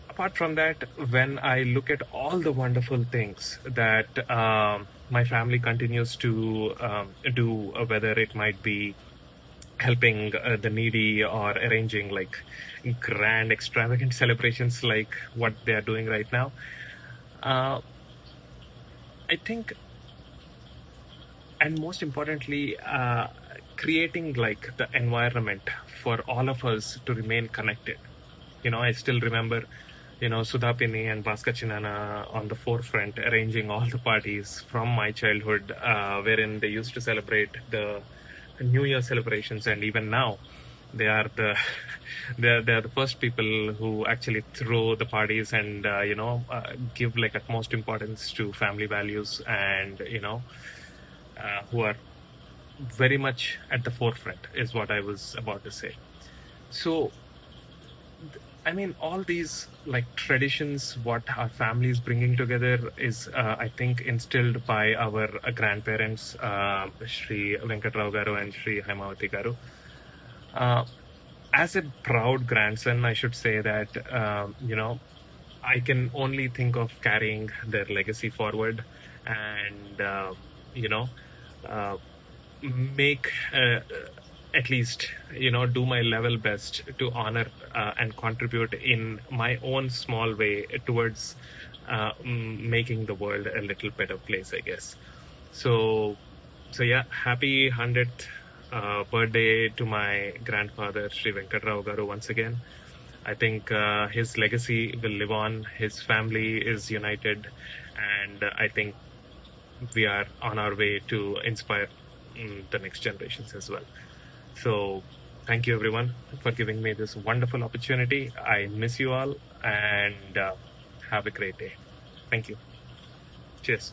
apart from that, when I look at all the wonderful things that my family continues to do, whether it might be helping the needy or arranging grand extravagant celebrations like what they are doing right now, I think, and most importantly, creating the environment for all of us to remain connected. I still remember, Sudhapini and Bhaskar Chinana on the forefront, arranging all the parties from my childhood, wherein they used to celebrate the New Year celebrations, and even now, they are the first people who actually throw the parties and give utmost importance to family values, and who are very much at the forefront, is what I was about to say. So, I mean, all these traditions, what our family is bringing together is, I think, instilled by our grandparents, Shri Venkatrao Garu and Shri Haimavati Garu. As a proud grandson, I should say that, I can only think of carrying their legacy forward and, make at least, do my level best to honor and contribute in my own small way towards making the world a little better place, I guess. So yeah, happy 100th birthday to my grandfather, Sri Venkatrao Garu, once again. I think his legacy will live on. His family is united, and I think we are on our way to inspire the next generations as well. So thank you everyone for giving me this wonderful opportunity. I miss you all, and have a great day. Thank you. Cheers.